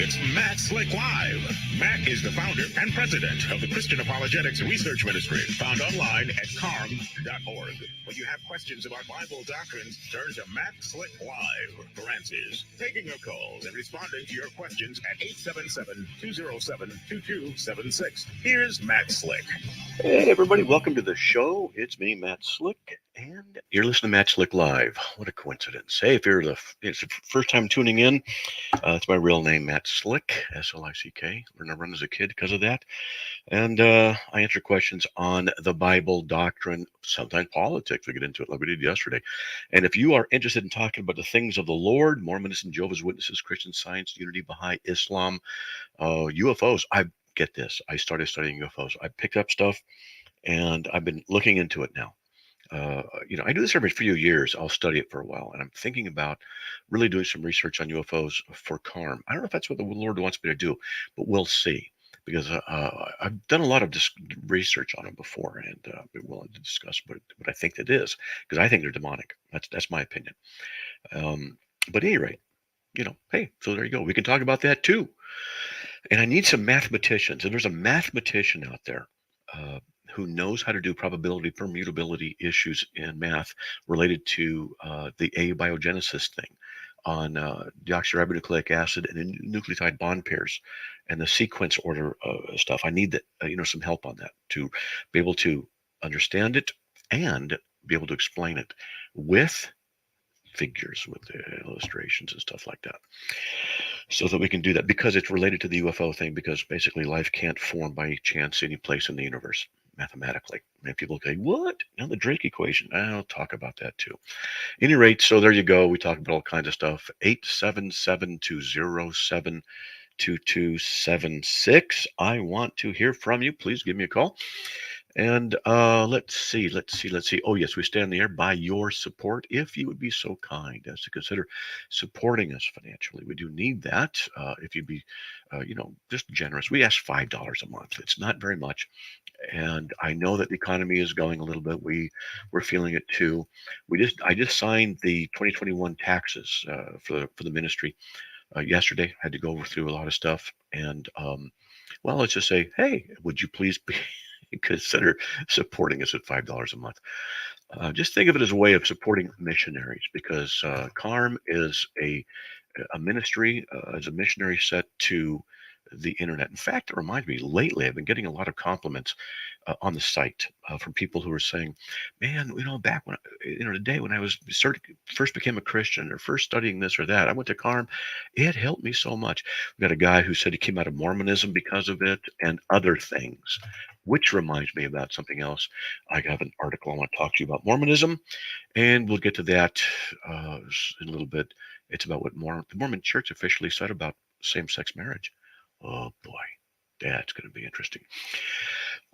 It's Matt Slick Live. Matt is the founder and president of the Christian Apologetics Research Ministry, found online at CARM.org. When you have questions about Bible doctrines, turn to Matt Slick Live for answers. Taking your calls and responding to your questions at 877-207-2276. Here's Matt Slick. Hey, everybody. Welcome to the show. It's me, Matt Slick, and you're listening to Matt Slick Live. What a coincidence. Hey, if it's the first time tuning in, it's my real name, Matt Slick, S-L-I-C-K. Learned to run as a kid because of that. And I answer questions on the Bible, doctrine, sometimes politics. We get into it like we did yesterday. And if you are interested in talking about the things of the Lord, Mormonism, Jehovah's Witnesses, Christian Science, Unity, Baha'i, Islam, UFOs, get this. I started studying UFOs. I picked up stuff and I've been looking into it now. I do this every few years. I'll study it for a while, and I'm thinking about really doing some research on UFOs for CARM. I don't know if that's what the Lord wants me to do, but we'll see. Because I've done a lot of research on them before, and be willing to discuss what I think it is, because I think they're demonic. That's my opinion. But at any rate, hey, so there you go. We can talk about that too. And I need some mathematicians, and there's a mathematician out there who knows how to do probability permutability issues in math related to the abiogenesis thing on deoxyribonucleic acid and nucleotide bond pairs and the sequence order stuff. I need that, some help on that to be able to understand it and be able to explain it with figures, with the illustrations and stuff like that, so that we can do that, because it's related to the UFO thing, because basically life can't form by chance any place in the universe mathematically. And people say, what? The Drake equation. I'll talk about that too. At any rate, so there you go. We talk about all kinds of stuff. 877-207-2276. I want to hear from you. Please give me a call. And let's see. Oh, yes, we stay on the air by your support. If you would be so kind as to consider supporting us financially, we do need that. If you'd be, just generous. We ask $5 a month. It's not very much. And I know that the economy is going a little bit. We're feeling it too. I just signed the 2021 taxes for the ministry yesterday. I had to go through a lot of stuff, and let's just say, hey, would you please consider supporting us at $5 a month? Just think of it as a way of supporting missionaries, because CARM is a ministry, as a missionary set to the internet. In fact, it reminds me, lately I've been getting a lot of compliments on the site from people who are saying, man, back when, the day when I was first became a Christian, or first studying this or that, I went to CARM. It helped me so much. We got a guy who said he came out of Mormonism because of it and other things, which reminds me about something else. I have an article I want to talk to you about Mormonism, and we'll get to that in a little bit. It's about what the Mormon Church officially said about same-sex marriage. Oh boy, that's going to be interesting.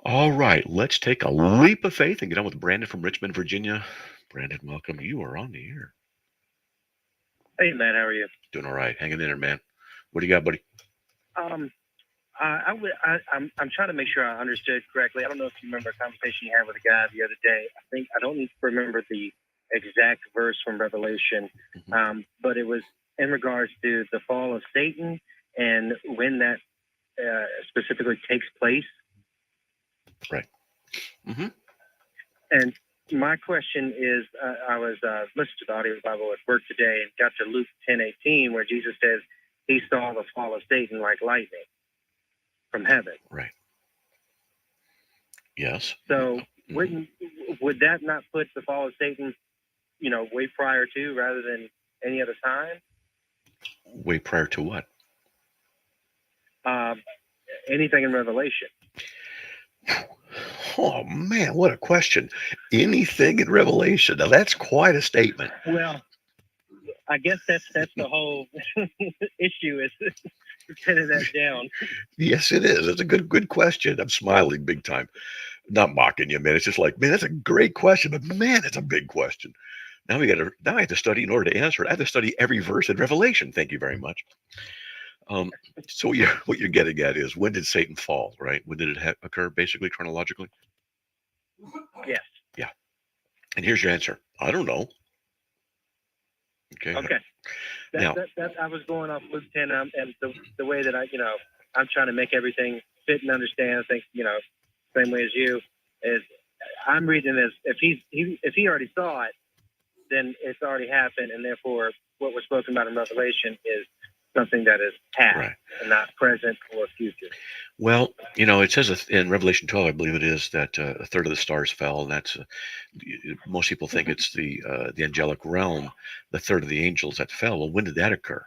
All right, let's take a leap of faith and get on with Brandon from Richmond, Virginia. Brandon, welcome. You are on the air. Hey, man, how are you? Doing all right. Hanging in there, man. What do you got, buddy? I'm trying to make sure I understood correctly. I don't know if you remember a conversation you had with a guy the other day. I don't remember the exact verse from Revelation, but it was in regards to the fall of Satan and when that specifically takes place. Right. Mm-hmm. And my question is, I was listening to the audio Bible at work today and got to Luke 10:18, where Jesus says he saw the fall of Satan like lightning from heaven. Right. Yes. So would that not put the fall of Satan, way prior to, rather than any other time? Way prior to what? Anything in Revelation. Oh man, what a question! Anything in Revelation? Now that's quite a statement. Well, I guess that's the whole issue, is pinning that down. Yes, it is. It's a good question. I'm smiling big time. Not mocking you, man. It's just like, man, that's a great question, but man, it's a big question. Now I have to study in order to answer it. I have to study every verse in Revelation. Thank you very much. So what you're getting at is, when did Satan fall, right? When did it occur, basically, chronologically? Yes. Yeah. And here's your answer. I don't know. Okay. Now, I was going off Luke 10, and the way that I'm trying to make everything fit and understand. I think, same way as you, is I'm reading as if he already saw it, then it's already happened, and therefore what was spoken about in Revelation is something that is past right. and not present or future. Well, it says in Revelation 12, I believe it is, that a third of the stars fell, and that's most people think it's the angelic realm, the third of the angels that fell. Well, when did that occur?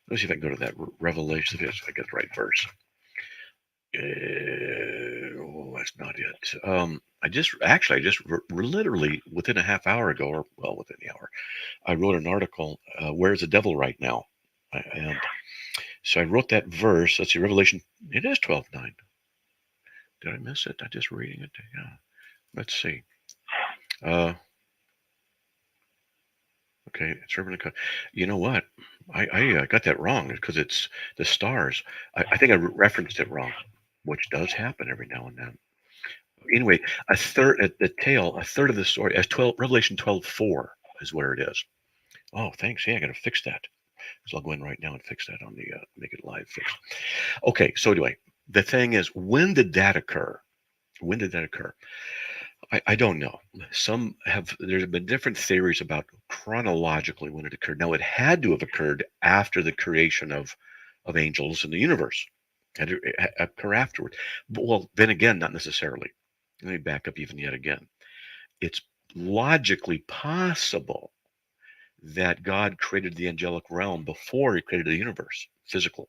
Let me see if I can go to that Revelation. If I get the right verse. That's not it. I just literally within a half hour ago, or well, within the hour, I wrote an article. Where's the devil right now? And so I wrote that verse. Let's see, Revelation. It is 12:9. Did I miss it? I'm just reading it. Yeah. Let's see. Okay, it's urban. You know what? I got that wrong because it's the stars. I think I referenced it wrong, which does happen every now and then. Anyway, a third at the tail, a third of the story, as Revelation 12:4 is where it is. Oh, thanks. Yeah, I got to fix that. So I'll go in right now and fix that on the make it live fix. Okay, so anyway, the thing is, when did that occur? When did that occur? I don't know. There's been different theories about chronologically when it occurred. Now, it had to have occurred after the creation of angels in the universe. Had to occur afterward. But, well, then again, not necessarily. Let me back up even yet again. It's logically possible that God created the angelic realm before he created the universe, physical,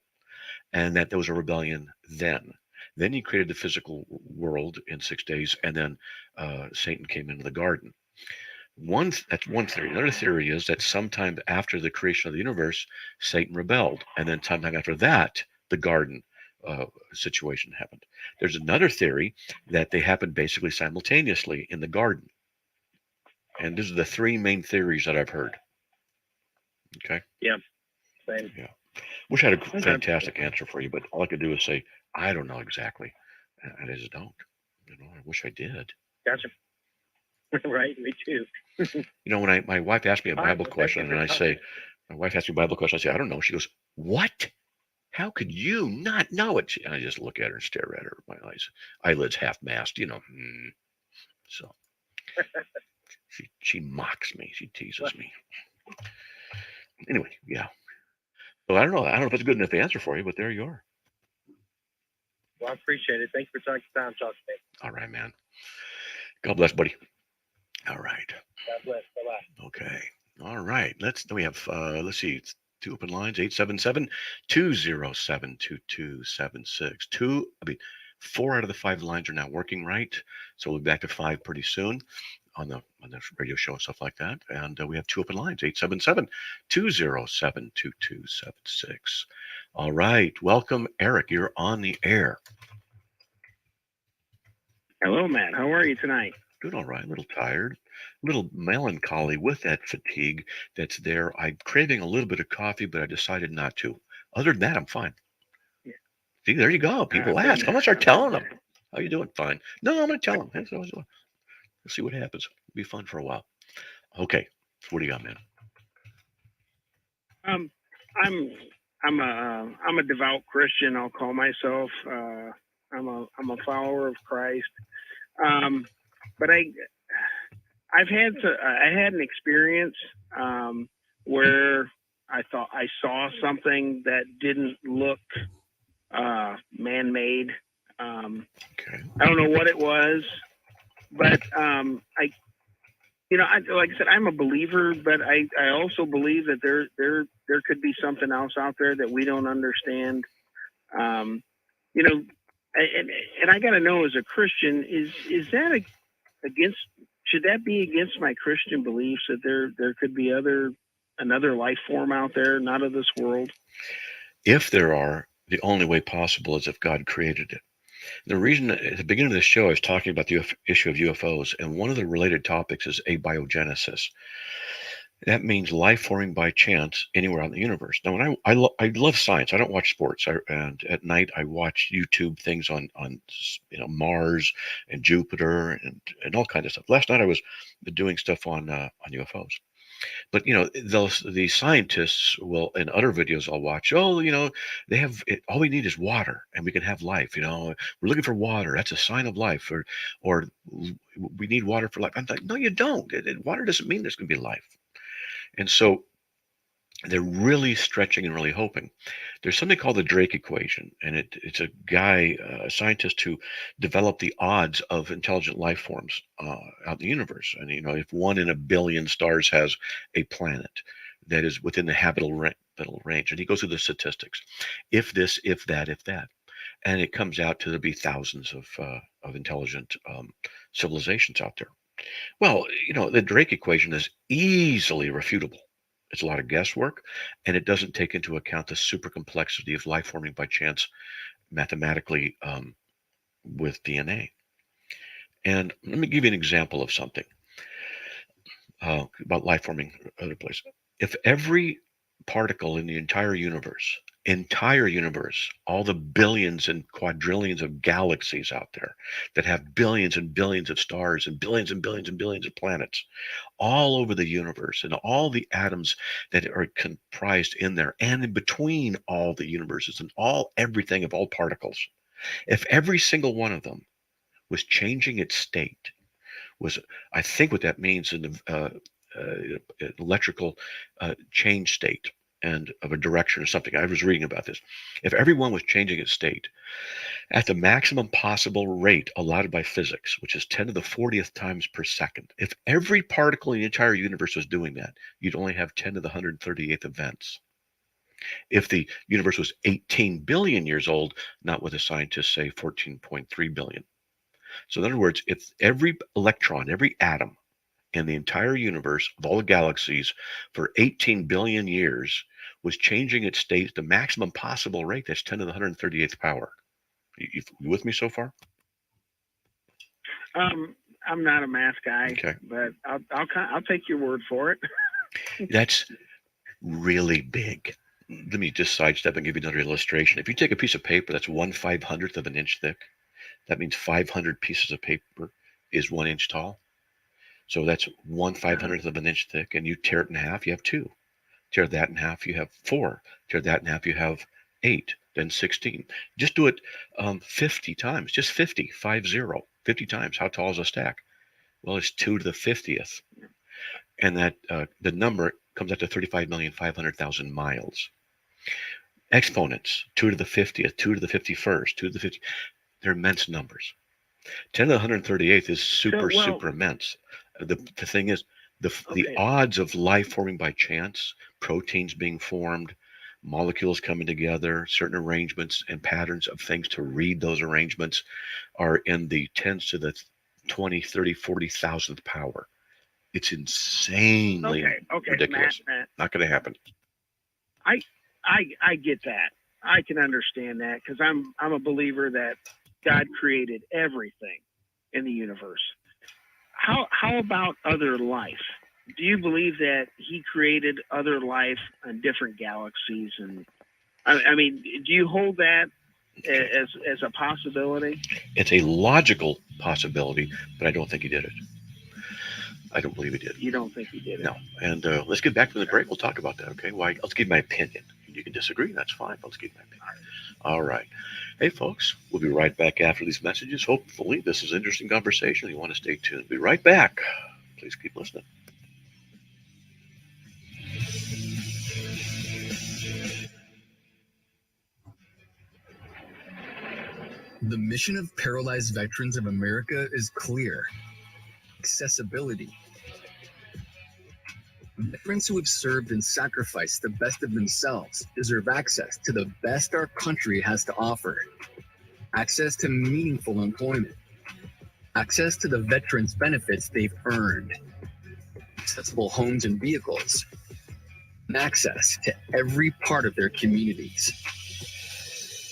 and that there was a rebellion then. Then he created the physical world in 6 days, and then Satan came into the garden. That's one theory. Another theory is that sometime after the creation of the universe, Satan rebelled, and then sometime after that, the garden situation happened. There's another theory that they happened basically simultaneously in the garden. And these are the three main theories that I've heard. Okay. Yeah. Same. Yeah. Wish I had a fantastic answer for you, but all I could do is say, I don't know exactly. And I just don't. I wish I did. Gotcha. Right, me too. When my wife asked me a Bible question, and I say, I don't know. She goes, what? How could you not know it? And I just look at her and stare at her. My eyelids half masked, So she mocks me. She teases me. Anyway, yeah. So I don't know. I don't know if it's a good enough answer for you, but there you are. Well, I appreciate it. Thanks for taking time talking to me. All right, man. God bless, buddy. All right. God bless. Bye-bye. Okay. All right. Let's see. It's two open lines, 877-207-2276. 4 out of the 5 lines are now working right. So we'll be back to 5 pretty soon on the radio show and stuff like that. And we have 2 open lines, 877-207-2276. All right. Welcome, Eric. You're on the air. Hello, Matt. How are you tonight? Doing all right. A little tired, a little melancholy with that fatigue that's there. I'm craving a little bit of coffee, but I decided not to. Other than that, I'm fine. Yeah. See, there you go. People ask. I'm going to start telling them. How you doing? Fine. No, I'm going to tell them. Hey, let's see what happens. It'll be fun for a while. Okay. What do you got, man? I'm a devout Christian. I'll call myself. I'm a follower of Christ. But I had an experience where I thought I saw something that didn't look man-made. Okay. I don't know what it was, but like I said, I'm a believer, but I also believe that there could be something else out there that we don't understand. And I got to know, as a Christian, is that should that be against my Christian beliefs, that there could be another life form out there, not of this world? If there are, the only way possible is if God created it. The reason at the beginning of the show I was talking about the issue of UFOs, and one of the related topics is abiogenesis. That means life forming by chance anywhere out in the universe. Now, when I love science, I don't watch sports. And at night I watch YouTube things on Mars and Jupiter and all kinds of stuff. Last night I was doing stuff on UFOs. But the scientists will, in other videos I'll watch, they have it, all we need is water and we can have life. We're looking for water. That's a sign of life. Or we need water for life. I'm like, no, you don't. Water doesn't mean there's going to be life. And so they're really stretching and really hoping. There's something called the Drake equation, and it's a guy, a scientist, who developed the odds of intelligent life forms out in the universe. And if 1 in a billion stars has a planet that is within the habitable range, and he goes through the statistics, if this, if that, and it comes out to there be thousands of intelligent civilizations out there. Well, the Drake equation is easily refutable. It's a lot of guesswork, and it doesn't take into account the super complexity of life forming by chance mathematically with DNA. And let me give you an example of something about life forming other places. If every particle in the entire universe, all the billions and quadrillions of galaxies out there that have billions and billions of stars and billions and billions and billions of planets all over the universe, and all the atoms that are comprised in there and in between all the universes and everything of all particles, if every single one of them was changing its state, I think what that means in the electrical change state and of a direction or something. I was reading about this. If everyone was changing its state at the maximum possible rate allotted by physics, which is 10 to the 40th times per second, if every particle in the entire universe was doing that, you'd only have 10 to the 138th events. If the universe was 18 billion years old, not what the scientists say, 14.3 billion. So in other words, if every electron, every atom in the entire universe of all the galaxies for 18 billion years was changing its state at the maximum possible rate, that's 10 to the 138th power. You with me so far? I'm not a math guy, okay, but I'll take your word for it. That's really big. Let me just sidestep and give you another illustration. If you take a piece of paper that's 1/500th of an inch thick, that means 500 pieces of paper is 1 inch tall. So that's 1/500th of an inch thick, and you tear it in half, you have 2. Tear that in half, you have 4. Tear that in half, you have 8, then 16. Just do it 50 times, just 50 times. How tall is a stack? Well, it's 2 to the 50th. And that the number comes out to 35,500,000 miles. Exponents, 2 to the 50th, 2 to the 51st, 2 to the 50th. They're immense numbers. 10 to the 138th is super immense. The thing is, the odds of life forming by chance, proteins being formed, molecules coming together, certain arrangements and patterns of things to read those arrangements are in the tens to the 20, 30, 40,000th power. It's insanely ridiculous. Matt, not going to happen. I get that. I can understand that because I'm a believer that God created everything in the universe. How about other life? Do you believe that he created other life in different galaxies? And I mean, do you hold that as a possibility? It's a logical possibility, but I don't think he did it. I don't believe he did. You don't think he did it? No. And let's get back to the break. We'll talk about that, okay? Why? Let's give my opinion. You can disagree. That's fine. Let's give my opinion. All right. Hey, folks, we'll be right back after these messages. Hopefully, this is an interesting conversation. You want to stay tuned. Be right back. Please keep listening. The mission of Paralyzed Veterans of America is clear: accessibility. Veterans who have served and sacrificed the best of themselves deserve access to the best our country has to offer. Access to meaningful employment. Access to the veterans' benefits they've earned. Accessible homes and vehicles. And access to every part of their communities.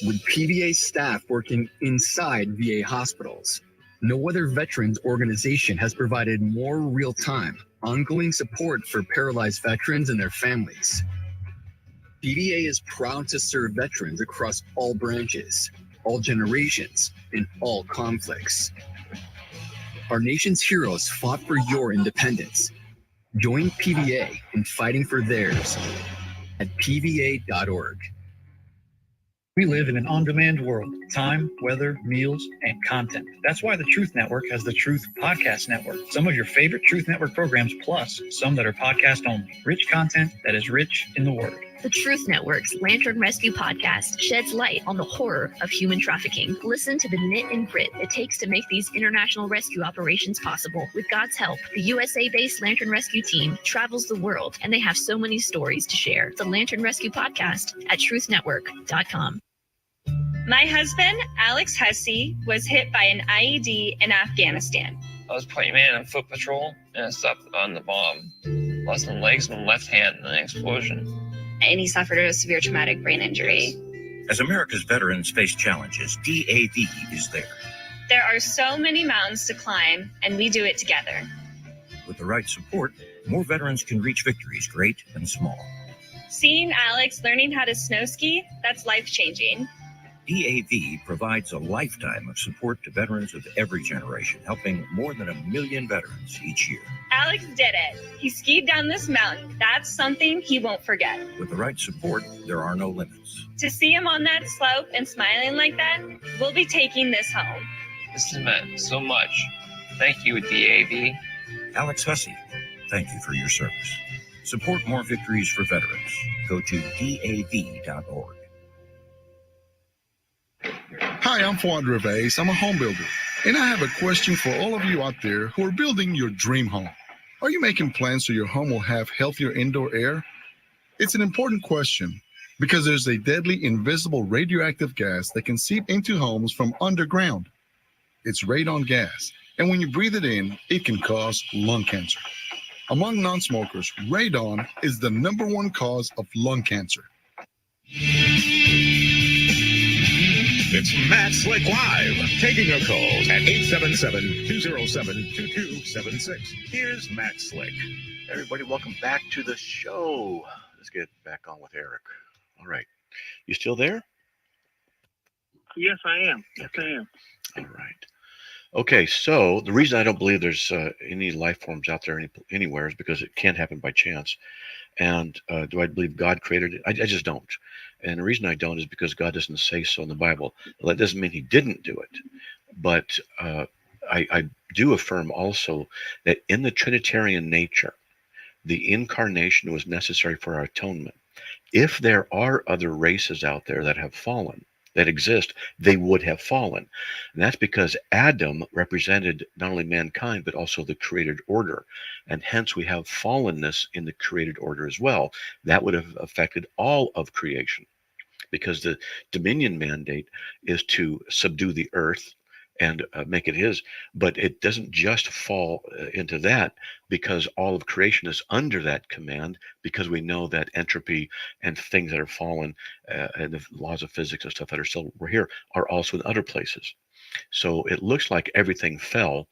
With PVA staff working inside VA hospitals, no other veterans organization has provided more real-time, ongoing support for paralyzed veterans and their families. PVA is proud to serve veterans across all branches, all generations, and all conflicts. Our nation's heroes fought for your independence. Join PVA in fighting for theirs at pva.org. We live in an on-demand world. Time, weather, meals, and content. That's why the Truth Network has the Truth Podcast Network. Some of your favorite Truth Network programs, plus some that are podcast only. Rich content that is rich in the Word. The Truth Network's Lantern Rescue podcast sheds light on the horror of human trafficking. Listen to the knit and grit it takes to make these international rescue operations possible. With God's help, the USA-based Lantern Rescue team travels the world, and they have so many stories to share. The Lantern Rescue podcast at truthnetwork.com. My husband, Alex Hussey, was hit by an IED in Afghanistan. I was playing man on foot patrol, and I stepped on the bomb. Lost my legs and my left hand in an explosion. And he suffered a severe traumatic brain injury. As America's veterans face challenges, DAV is there. There are so many mountains to climb, and we do it together. With the right support, more veterans can reach victories, great and small. Seeing Alex learning how to snow ski, that's life-changing. DAV provides a lifetime of support to veterans of every generation, helping more than 1 million veterans each year. Alex did it. He skied down this mountain. That's something he won't forget. With the right support, there are no limits. To see him on that slope and smiling like that, we'll be taking this home. This has meant so much. Thank you, DAV. Alex Hussey, thank you for your service. Support more victories for veterans. Go to DAV.org. Hi, I'm Fuad Reves. I'm a home builder, and I have a question for all of you out there who are building your dream home. Are you making plans so your home will have healthier indoor air? It's an important question because there's a deadly invisible radioactive gas that can seep into homes from underground. It's radon gas, and when you breathe it in, it can cause lung cancer. Among non-smokers, radon is the #1 cause of lung cancer. It's Matt Slick Live, taking your calls at 877-207-2276. Here's Matt Slick. Everybody, welcome back to the show. Let's get back on with Eric. All right. You still there? Yes, I am. Yes, Okay. I am. All right. Okay, so the reason I don't believe there's any life forms out there anywhere is because it can't happen by chance. And do I believe God created it? I just don't. And the reason I don't is because God doesn't say so in the Bible. Well, that doesn't mean he didn't do it. But I do affirm also that in the Trinitarian nature, the incarnation was necessary for our atonement. If there are other races out there that have fallen, that exist, they would have fallen. And that's because Adam represented not only mankind, but also the created order. And hence we have fallenness in the created order as well. That would have affected all of creation, because the dominion mandate is to subdue the earth and make it his. But it doesn't just fall into that, because all of creation is under that command, because we know that entropy and things that are fallen and the laws of physics and stuff that are still we're here are also in other places. So it looks like everything fell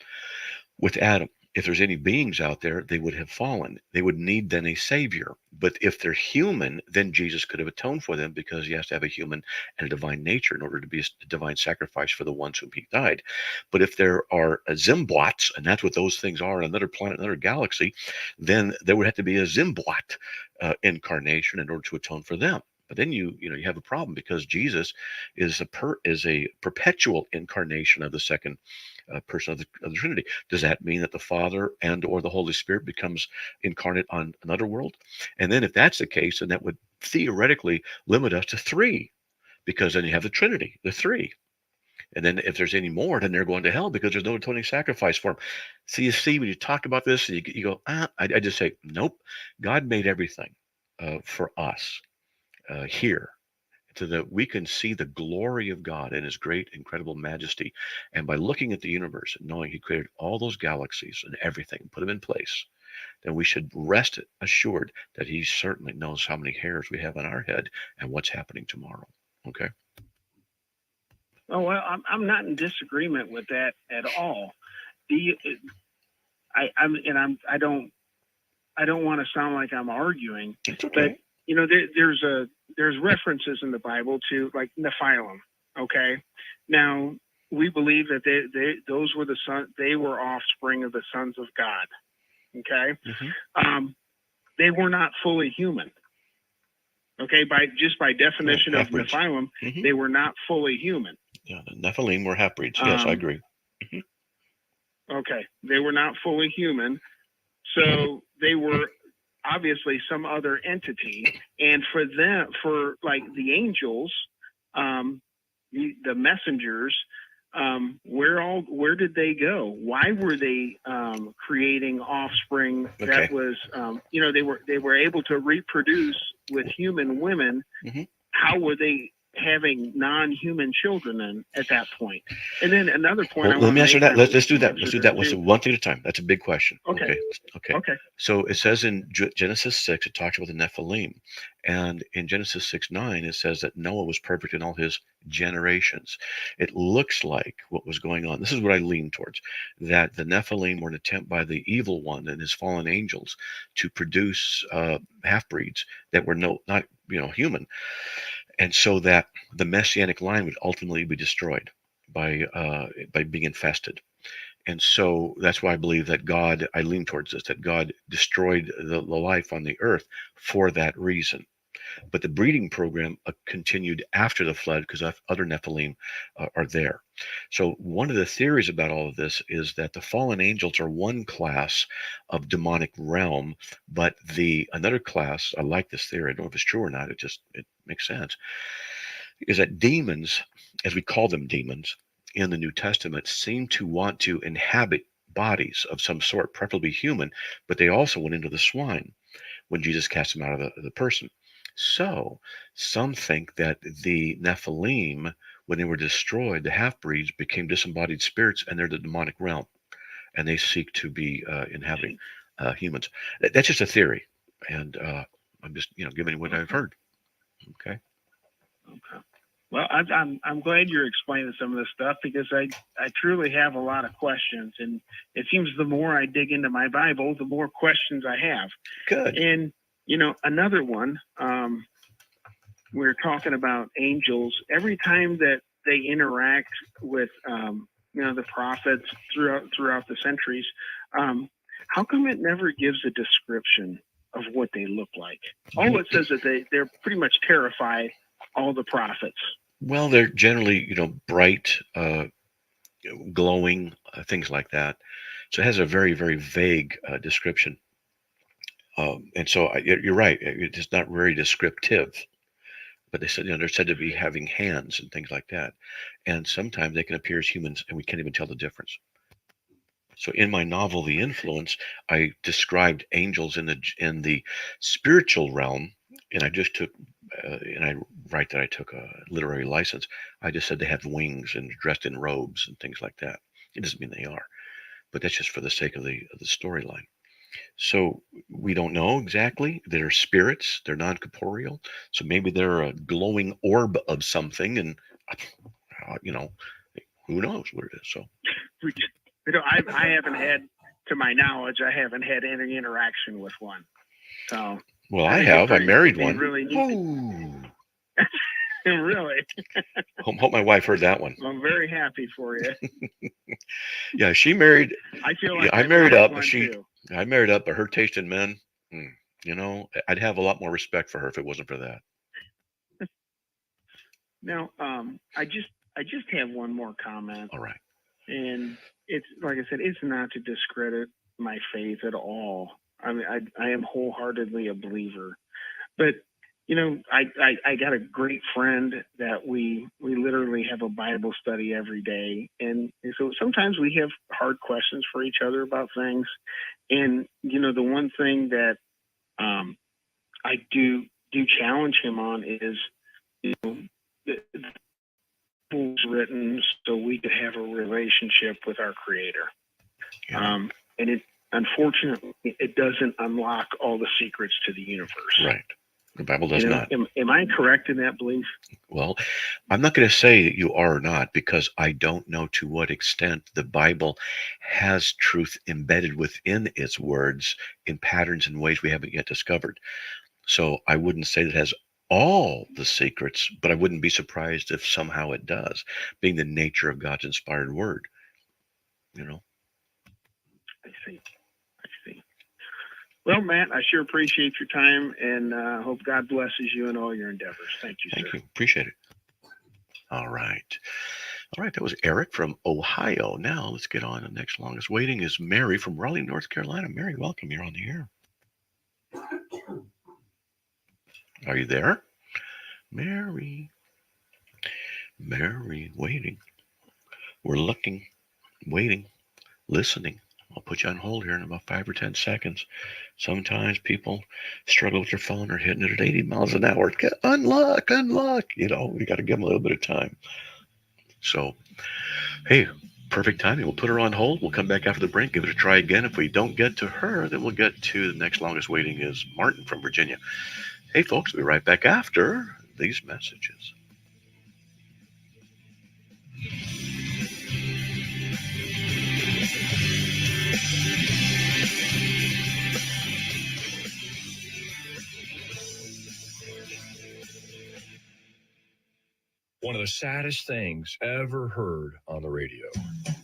with Adam. If there's any beings out there, they would have fallen. They would need then a savior. But if they're human, then Jesus could have atoned for them, because he has to have a human and a divine nature in order to be a divine sacrifice for the ones whom he died. But if there are Zimbots, and that's what those things are on another planet, another galaxy, then there would have to be a Zimbot incarnation in order to atone for them. But then you have a problem, because Jesus is a perpetual incarnation of the second person of the Trinity. Does that mean that the Father and or the Holy Spirit becomes incarnate on another world? And then if that's the case, then that would theoretically limit us to 3, because then you have the Trinity, the 3. And then if there's any more, then they're going to hell, because there's no atoning sacrifice for them. So you see, when you talk about this, you go, I just say, nope. God made everything for us here, so that we can see the glory of God and his great, incredible majesty. And by looking at the universe and knowing he created all those galaxies and everything, put them in place, then we should rest assured that he certainly knows how many hairs we have on our head and what's happening tomorrow. Okay? Oh, well, I'm not in disagreement with that at all. I don't want to sound like I'm arguing, It's okay. but there's references in the Bible to, like, Nephilim. Okay, now we believe that those were they were offspring of the sons of God. Okay. Mm-hmm. They were not fully human. Okay. By definition of Half-breeds. Nephilim, Mm-hmm. they were not fully human. Yeah, the Nephilim were half-breeds. Yes, I agree. Okay. They were not fully human. So they were obviously some other entity. And for them, for like the angels, the messengers, where did they go? Why were they creating offspring that was, they were able to reproduce with human women? Mm-hmm. How were they having non-human children then at that point? And then another point. Well, let me answer that. Let's do that. Let's do that. One thing at a time. That's a big question. Okay. So it says in Genesis 6, it talks about the Nephilim, and in Genesis 6:9, it says that Noah was perfect in all his generations. It looks like what was going on. This is what I lean towards: that the Nephilim were an attempt by the evil one and his fallen angels to produce half-breeds that were not human. And so that the messianic line would ultimately be destroyed by being infested. And so that's why I believe that God, I lean towards this, that God destroyed the life on the earth for that reason. But the breeding program continued after the flood because other Nephilim are there. So one of the theories about all of this is that the fallen angels are one class of demonic realm, but another class, I like this theory, I don't know if it's true or not, it makes sense, is that demons, as we call them demons in the New Testament, seem to want to inhabit bodies of some sort, preferably human, but they also went into the swine when Jesus cast them out of the person. So some think that the Nephilim, when they were destroyed, the half-breeds became disembodied spirits, and they're the demonic realm, and they seek to be inhabiting humans. That's just a theory, and I'm just giving what I've heard. Okay. Well, I'm glad you're explaining some of this stuff, because I truly have a lot of questions, and it seems the more I dig into my Bible, the more questions I have. Good. And another one, we're talking about angels. Every time that they interact with the prophets throughout the centuries, how come it never gives a description of what they look like? All it says is that they're pretty much terrified, all the prophets. Well, they're generally, bright, glowing, things like that. So it has a very, very vague description. And so you're right. It's not very descriptive. But they said, they're said to be having hands and things like that. And sometimes they can appear as humans, and we can't even tell the difference. So in my novel, The Influence, I described angels in the spiritual realm, and I just took, and I write that I took a literary license. I just said they have wings and dressed in robes and things like that. It doesn't mean they are, but that's just for the sake of the storyline. So we don't know exactly. They're spirits. They're non-corporeal. So maybe they're a glowing orb of something, and who knows what it is. So I haven't had, to my knowledge, I haven't had any interaction with one. So well, I have. I married one. Really really. Hope my wife heard that one. I'm very happy for you. Yeah, she married. I feel like I married up. Too. I married up, but her taste in men, I'd have a lot more respect for her if it wasn't for that. Now, I just have one more comment. All right. And it's, like I said, it's not to discredit my faith at all. I mean, I am wholeheartedly a believer, but I got a great friend that we literally have a Bible study every day, and so sometimes we have hard questions for each other about things. And the one thing that I do challenge him on is, the Bible was written so we could have a relationship with our Creator. Yeah. And it, unfortunately, it doesn't unlock all the secrets to the universe. Right. The Bible does not. Am I correct in that belief? Well, I'm not going to say that you are or not, because I don't know to what extent the Bible has truth embedded within its words in patterns and ways we haven't yet discovered. So I wouldn't say that it has all the secrets, but I wouldn't be surprised if somehow it does, being the nature of God's inspired word. I see. Well, Matt, I sure appreciate your time, and hope God blesses you in all your endeavors. Thank you, Thank sir. you. Appreciate it. All right. All right. That was Eric from Ohio. Now let's get on. The next longest waiting is Mary from Raleigh, North Carolina. Mary, welcome. You're on the air. Are you there? Mary, waiting. We're looking, waiting, listening. I'll put you on hold here in about 5 or 10 seconds. Sometimes people struggle with their phone or hitting it at 80 miles an hour. Unlock. You know, we got to give them a little bit of time. So, hey, perfect timing. We'll put her on hold. We'll come back after the break, give it a try again. If we don't get to her, then we'll get to the next longest waiting is Martin from Virginia. Hey, folks, we'll be right back after these messages. One of the saddest things ever heard on the radio.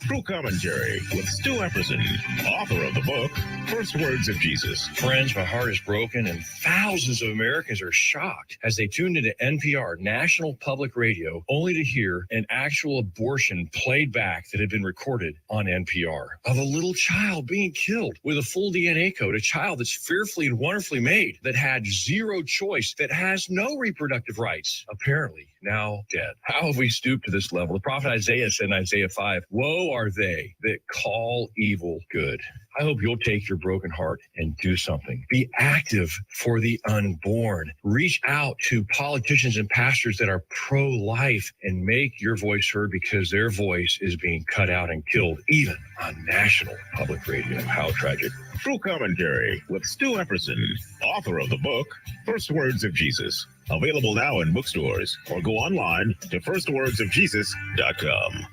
True Commentary with Stu Epperson, author of the book, First Words of Jesus. Friends, my heart is broken, and thousands of Americans are shocked as they tuned into NPR, National Public Radio, only to hear an actual abortion played back that had been recorded on NPR of a little child being killed with a full DNA code, a child that's fearfully and wonderfully made, that had zero choice, that has no reproductive rights, apparently now dead. How have we stooped to this level? The prophet Isaiah said in Isaiah 5, woe are they that call evil good. I hope you'll take your broken heart and do something. Be active for the unborn. Reach out to politicians and pastors that are pro-life and make your voice heard, because their voice is being cut out and killed, even on national public radio. How tragic. True Commentary with Stu Epperson, author of the book, First Words of Jesus. Available now in bookstores, or go online to firstwordsofjesus.com.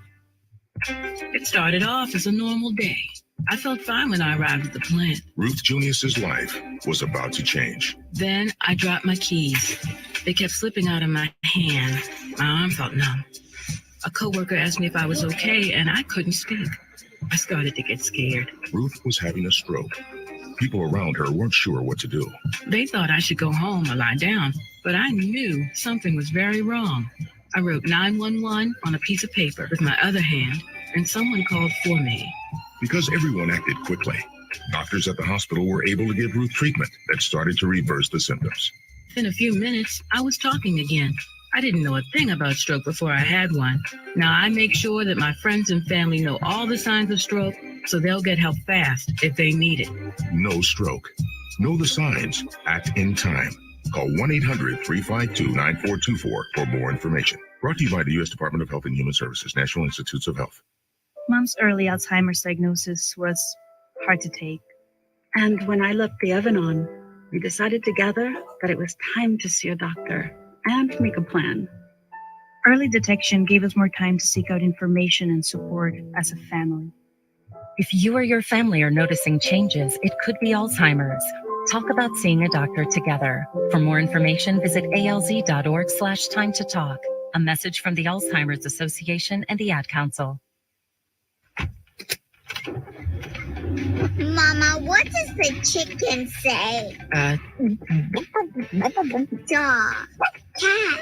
It started off as a normal day. I felt fine when I arrived at the plant. Ruth Junius's life was about to change. Then I dropped my keys. They kept slipping out of my hand. My arm felt numb. A coworker asked me if I was okay, and I couldn't speak. I started to get scared. Ruth was having a stroke. People around her weren't sure what to do. They thought I should go home or lie down, but I knew something was very wrong. I wrote 911 on a piece of paper with my other hand, and someone called for me. Because everyone acted quickly, doctors at the hospital were able to give Ruth treatment that started to reverse the symptoms. In a few minutes, I was talking again. I didn't know a thing about stroke before I had one. Now I make sure that my friends and family know all the signs of stroke, so they'll get help fast if they need it. No stroke. Know the signs. Act in time. Call 1-800-352-9424 for more information. Brought to you by the U.S. Department of Health and Human Services, National Institutes of Health. Mom's early Alzheimer's diagnosis was hard to take. And when I left the oven on, we decided together that it was time to see a doctor and make a plan. Early detection gave us more time to seek out information and support as a family. If you or your family are noticing changes, it could be Alzheimer's. Talk about seeing a doctor together. For more information, visit alz.org/time to talk. A message from the Alzheimer's Association and the Ad Council. Mama, what does the chicken say? Dog. Cat.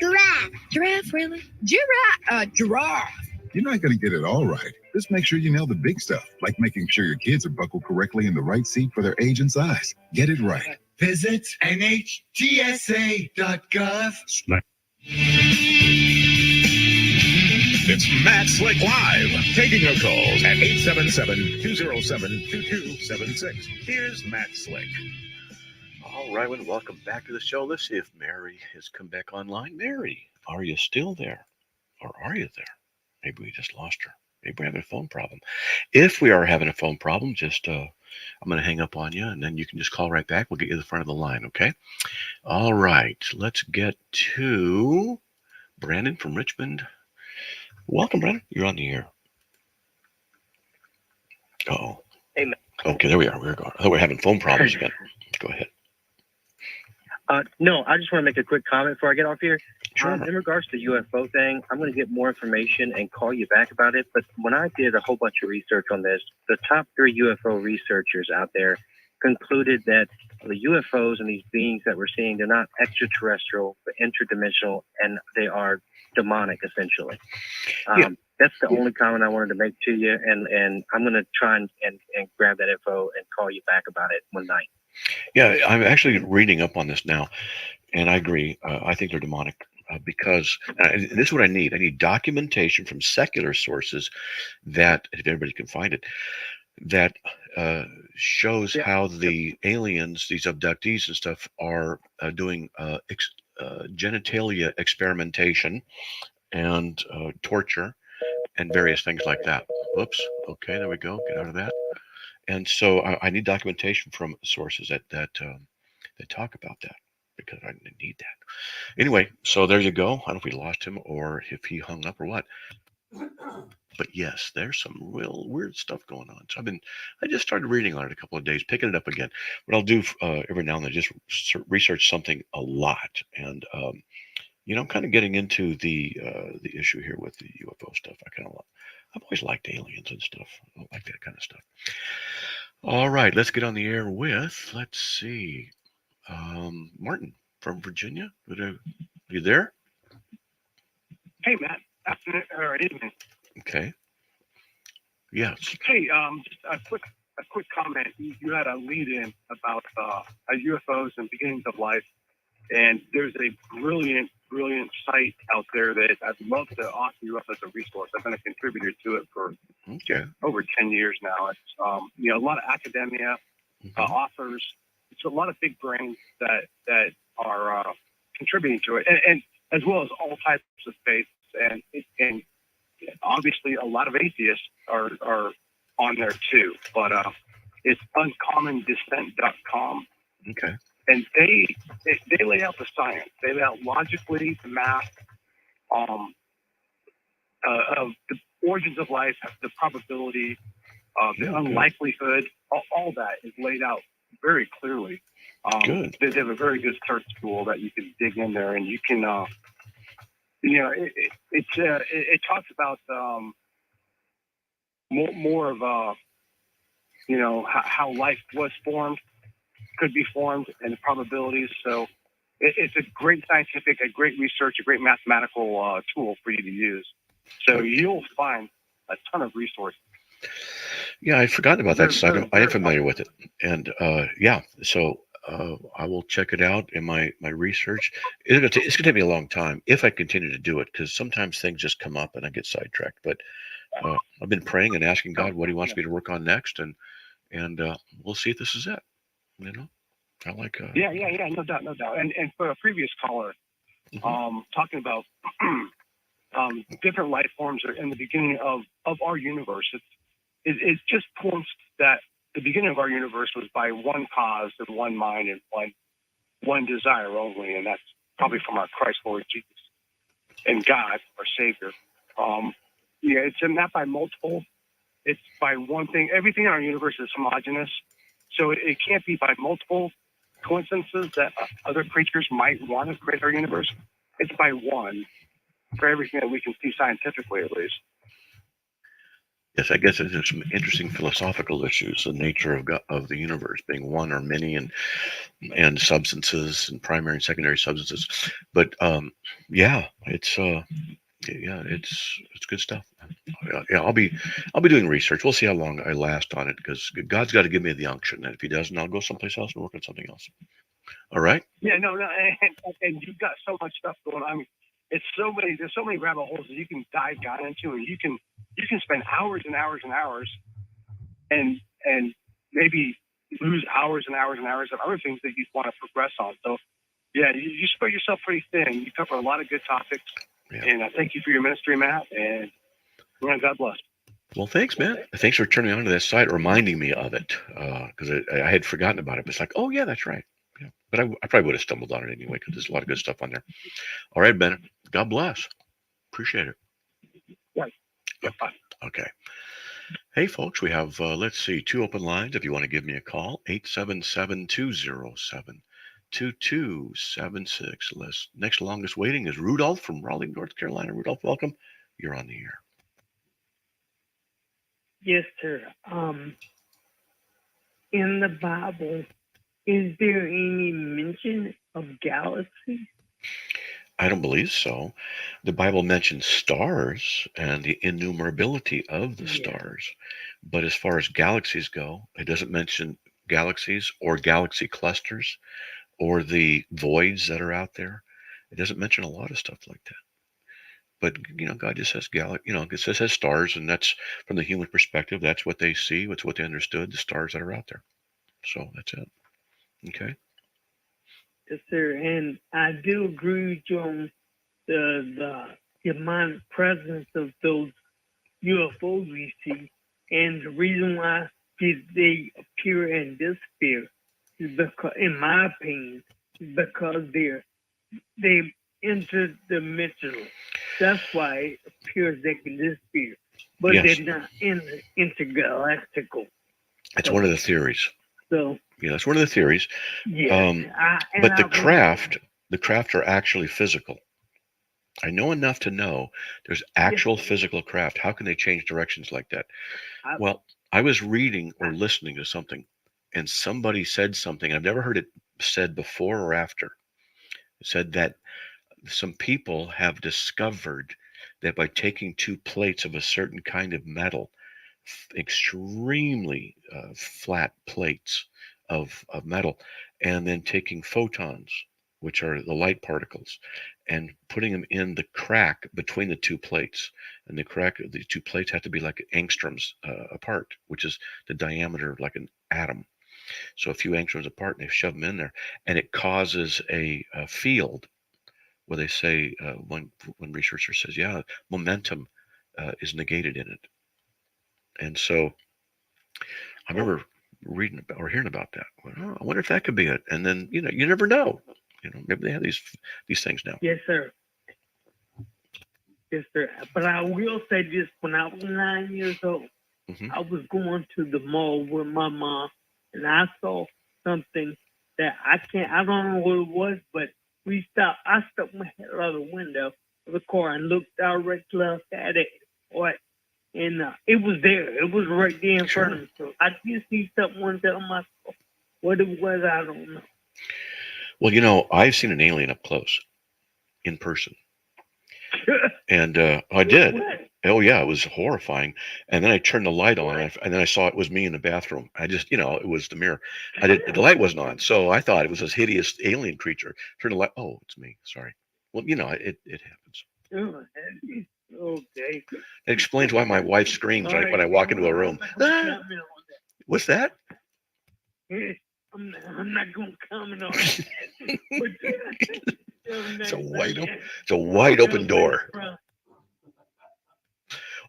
Giraffe. Giraffe, really? Giraffe. You're not going to get it all right. Just make sure you nail the big stuff, like making sure your kids are buckled correctly in the right seat for their age and size. Get it right. Visit NHTSA.gov. It's Matt Slick Live, taking your calls at 877-207-2276. Here's Matt Slick. All right, well, welcome back to the show. Let's see if Mary has come back online. Mary, are you still there? Or are you there? Maybe we just lost her. Maybe we're having a phone problem. If we are having a phone problem, just I'm going to hang up on you, and then you can just call right back. We'll get you to the front of the line, okay? All right, let's get to Brandon from Richmond. Welcome, Brandon. You're on the air. Uh-oh. Hey, man. Okay, there we are. I thought we're having phone problems again. Go ahead. No, I just want to make a quick comment before I get off here. Sure. In regards to the UFO thing, I'm going to get more information and call you back about it. But when I did a whole bunch of research on this, the top 3 UFO researchers out there concluded that the UFOs and these beings that we're seeing, they're not extraterrestrial, but interdimensional, and they are demonic, essentially. That's the only comment I wanted to make to you, and I'm going to try and grab that info and call you back about it one night. Yeah, I'm actually reading up on this now, and I agree. I think they're demonic because this is what I need. I need documentation from secular sources that, if everybody can find it, that shows how the aliens, these abductees and stuff, are doing genitalia experimentation and torture and various things like that. Whoops. Okay, there we go. Get out of that. And so I need documentation from sources that talk about that, because I need that. Anyway, so there you go. I don't know if we lost him or if he hung up or what. But yes, there's some real weird stuff going on. So I just started reading on it a couple of days, picking it up again. What I'll do every now and then, just research something a lot. And I'm kind of getting into the issue here with the UFO stuff. I've always liked aliens and stuff. I like that kind of stuff. All right, let's get on the air with, let's see, Martin from Virginia. Are you there? Hey, Matt. Afternoon or evening. Okay. Yes. Hey, just a quick comment. You had a lead-in about UFOs and beginnings of life, and there's a brilliant site out there that I'd love to offer you up as a resource. I've been a contributor to it for over 10 years now. It's a lot of academia, authors. It's a lot of big brains that are contributing to it, and as well as all types of faiths, and obviously a lot of atheists are on there too. But it's uncommondescent.com. Okay. And they lay out the science. They lay out logically the math of the origins of life, the probability, the unlikelihood. All that is laid out very clearly. Good. They have a very good search tool that you can dig in there, and you can, it talks about more of how life was formed, could be formed, and the probabilities. So it's a great scientific, a great research, a great mathematical tool for you to use. So you'll find a ton of resources. Yeah, I'd forgotten about that site. I am familiar with it. And so I will check it out in my research. It's going to take me a long time if I continue to do it, because sometimes things just come up and I get sidetracked. But I've been praying and asking God what he wants me to work on next, and we'll see if this is it. I like no doubt. And for a previous caller, talking about different life forms in the beginning of our universe, it just points that the beginning of our universe was by one cause and one mind and one desire only, and that's probably from our Christ Lord Jesus and God, our Savior. It's not by multiple. It's by one thing. Everything in our universe is homogeneous, so it can't be by multiple coincidences that other creatures might want to create our universe. It's by one for everything that we can see scientifically, at least. Yes, I guess there's some interesting philosophical issues, the nature of God, of the universe being one or many, and substances and primary and secondary substances. But it's good stuff. Yeah, I'll be doing research. We'll see how long I last on it, because God's got to give me the unction, and if he doesn't, I'll go someplace else and work on something else. All right? Yeah, no, and you've got so much stuff going on. I mean, there's so many rabbit holes that you can dive down into, and you can spend hours and hours and hours, and maybe lose hours and hours and hours of other things that you want to progress on. So, yeah, you spread yourself pretty thin. You cover a lot of good topics, and I thank you for your ministry, Matt, and God bless. Well, thanks, man. Thanks for turning on to that site, reminding me of it, because I had forgotten about it. But it's like, oh, yeah, that's right. Yeah. But I probably would have stumbled on it anyway, because there's a lot of good stuff on there. All right, Ben. God bless. Appreciate it. Right. Yep. Okay. Hey, folks, we have, let's see, 2 open lines. If you want to give me a call, 877-207-2276. Next longest waiting is Rudolph from Raleigh, North Carolina. Rudolph, welcome. You're on the air. Yes, sir. in the Bible, is there any mention of galaxies? I don't believe so. The Bible mentions stars and the innumerability of the stars. But as far as galaxies go, it doesn't mention galaxies or galaxy clusters or the voids that are out there. It doesn't mention a lot of stuff like that. But God just says it says stars, and that's from the human perspective. That's what they see. It's what they understood. The stars that are out there. So that's it. Okay. Yes, sir. And I do agree with you on the demonic presence of those UFOs we see. And the reason why they appear in this sphere is because, in my opinion, is because they're interdimensional. That's why it appears like in this sphere. But they're not intergalactical. It's one of the theories. So that's one of the theories. But the craft are actually physical. I know enough to know there's actual physical craft. How can they change directions like that? Well, I was reading or listening to something, and somebody said something. I've never heard it said before or after. It said that some people have discovered that by taking two plates of a certain kind of metal, extremely flat plates of metal, and then taking photons, which are the light particles, and putting them in the crack between the two plates. And the crack of the two plates have to be like angstroms apart, which is the diameter like an atom. So a few angstroms apart, and they shove them in there, and it causes a field where they say, one researcher says, momentum is negated in it. And so I remember reading about or hearing about that. Well, I wonder if that could be it. And then, you never know. Maybe they have these things now. Yes, sir. Yes, sir. But I will say this: when I was 9 years old, I was going to the mall with my mom, and I saw something that I don't know what it was, but I stuck my head out the window of the car and looked directly up at it. And it was there. It was right there in front of me. So I did see someone tell myself what it was. I don't know. Well, I've seen an alien up close, in person. And I did. Oh, yeah, it was horrifying. And then I turned the light on, and then I saw it was me in the bathroom. I just, it was the mirror. The light wasn't on, so I thought it was this hideous alien creature. Turned the light. Oh, it's me. Sorry. Well, it happens. Okay. It explains why my wife screams when I walk into a room. Ah! What's that? I'm not going to comment on it. It's a wide open door.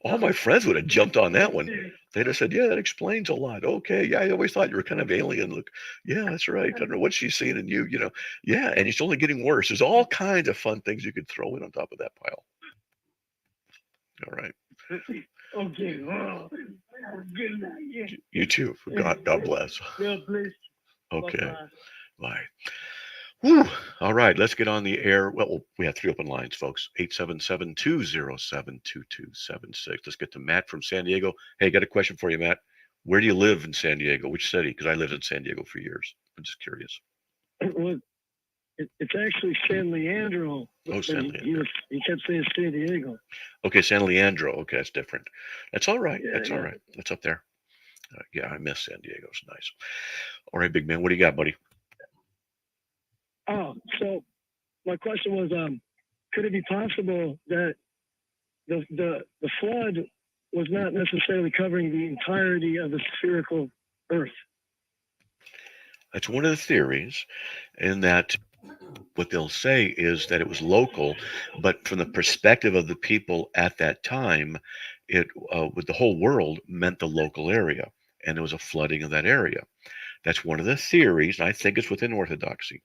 All my friends would have jumped on that one. They'd have said, that explains a lot. Okay, yeah, I always thought you were kind of alien. Look, yeah, that's right. I don't know what she's seeing in you, Yeah, and it's only getting worse. There's all kinds of fun things you could throw in on top of that pile. All right. Okay. Well, good night. Yeah. You too. God bless. God bless. Okay. Bye. Whew. All right, let's get on the air. Well, we have 3 open lines, folks. 877-207-2276. Let's get to Matt from San Diego. Hey, got a question for you, Matt. Where do you live in San Diego? Which city? Because I lived in San Diego for years. I'm just curious. Well, it's actually San Leandro. Oh, San Leandro. You kept saying San Diego. Okay, San Leandro. Okay, that's different. That's all right. That's all right. That's up there. I miss San Diego. It's nice. All right, big man. What do you got, buddy? Oh, so my question was, could it be possible that the flood was not necessarily covering the entirety of the spherical Earth? That's one of the theories, in that what they'll say is that it was local, but from the perspective of the people at that time, it with the whole world meant the local area, and there was a flooding of that area. That's one of the theories, and I think it's within orthodoxy.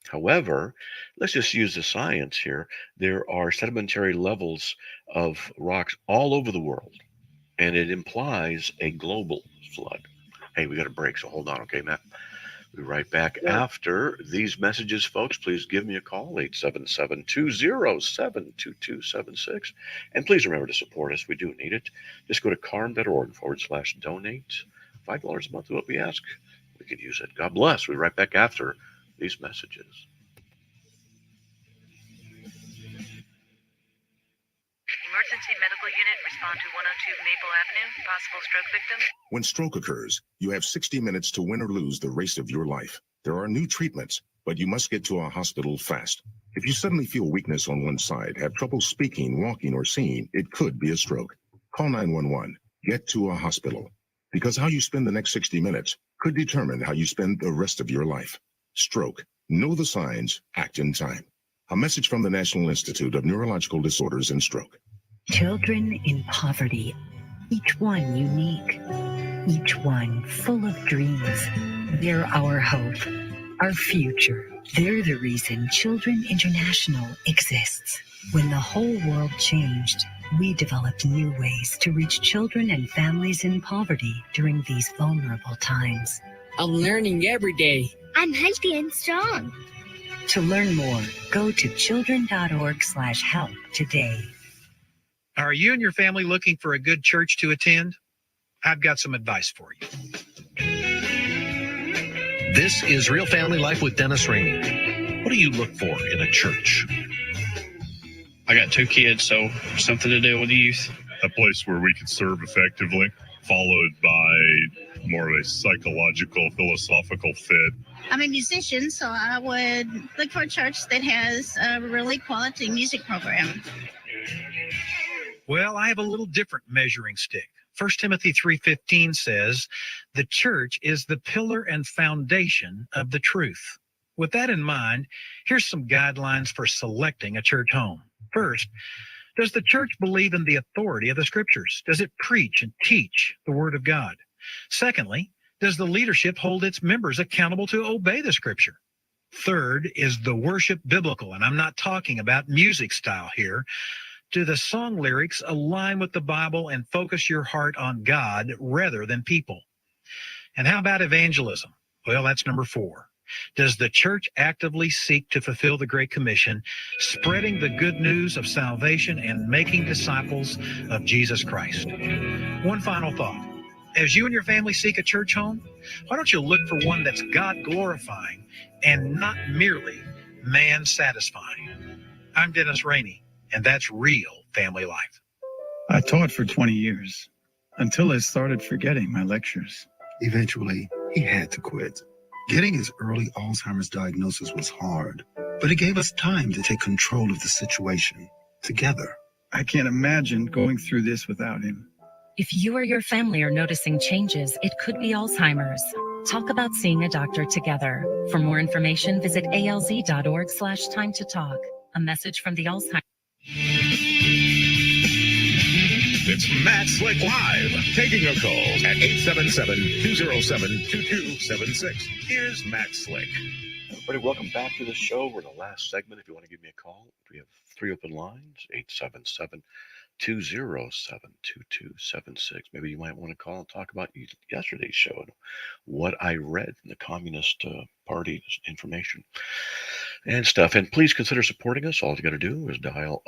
However, let's just use the science here. There are sedimentary levels of rocks all over the world, and it implies a global flood. Hey, we got a break, so hold on, okay, Matt? We'll be right back after these messages, folks. Please give me a call, 877-207-2276. And please remember to support us. We do need it. Just go to carm.org/donate. $5 a month is what we ask. we could use it. God bless. We'll be right back after these messages. Emergency medical unit, respond to 102 Maple Avenue, possible stroke victim. When stroke occurs, you have 60 minutes to win or lose the race of your life. There are new treatments, but you must get to a hospital fast. If you suddenly feel weakness on one side, have trouble speaking, walking, or seeing, it could be a stroke. Call 911. Get to a hospital. Because how you spend the next 60 minutes could determine how you spend the rest of your life. Stroke. Know the signs. Act in time. A message from the National Institute of Neurological Disorders and Stroke. Children in poverty, each one unique, each one full of dreams. They're our hope, our future. They're the reason Children International exists. When the whole world changed, we developed new ways to reach children and families in poverty during these vulnerable times. I'm learning every day. I'm healthy and strong. To learn more, go to children.org/help today. Are you and your family looking for a good church to attend? I've got some advice for you. This is Real Family Life with Dennis Rainey. What do you look for in a church? I got 2 kids, so something to do with youth. A place where we can serve effectively, followed by more of a psychological, philosophical fit. I'm a musician, so I would look for a church that has a really quality music program. Well, I have a little different measuring stick. 1 Timothy 3:15 says, the church is the pillar and foundation of the truth. With that in mind, here's some guidelines for selecting a church home. First, does the church believe in the authority of the scriptures? Does it preach and teach the word of God? Secondly, does the leadership hold its members accountable to obey the scripture? Third, is the worship biblical? And I'm not talking about music style here. Do the song lyrics align with the Bible and focus your heart on God rather than people? And how about evangelism? Well, that's number 4. Does the church actively seek to fulfill the Great Commission, spreading the good news of salvation and making disciples of Jesus Christ? One final thought. As you and your family seek a church home, why don't you look for one that's God-glorifying and not merely man-satisfying? I'm Dennis Rainey, and that's Real Family Life. I taught for 20 years, until I started forgetting my lectures. Eventually, he had to quit. Getting his early Alzheimer's diagnosis was hard, but it gave us time to take control of the situation together. I can't imagine going through this without him. If you or your family are noticing changes, it could be Alzheimer's. Talk about seeing a doctor together. For more information, visit alz.org/time to talk. A message from the Alzheimer's. It's Matt Slick Live, taking your calls at 877-207-2276. Here's Matt Slick. Everybody, welcome back to the show. We're in the last segment. If you want to give me a call, we have 3 open lines, 877-207-2276. Maybe you might want to call and talk about yesterday's show and what I read from the Communist Party information and stuff. And please consider supporting us. All you got to do is dial.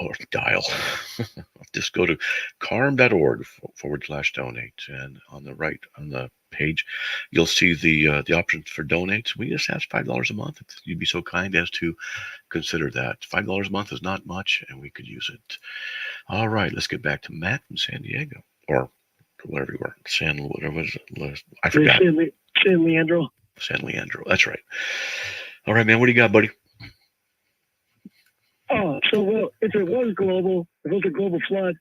Just go to carm.org/donate. And on the right, on the page, you'll see the options for donates. We just ask $5 a month. If you'd be so kind as to consider that. $5 a month is not much, and we could use it. All right, let's get back to Matt from San Diego, or wherever you were. Whatever was it? I forgot. San Leandro. San Leandro. That's right. All right, man. What do you got, buddy? Oh, so well, if it was a global flood,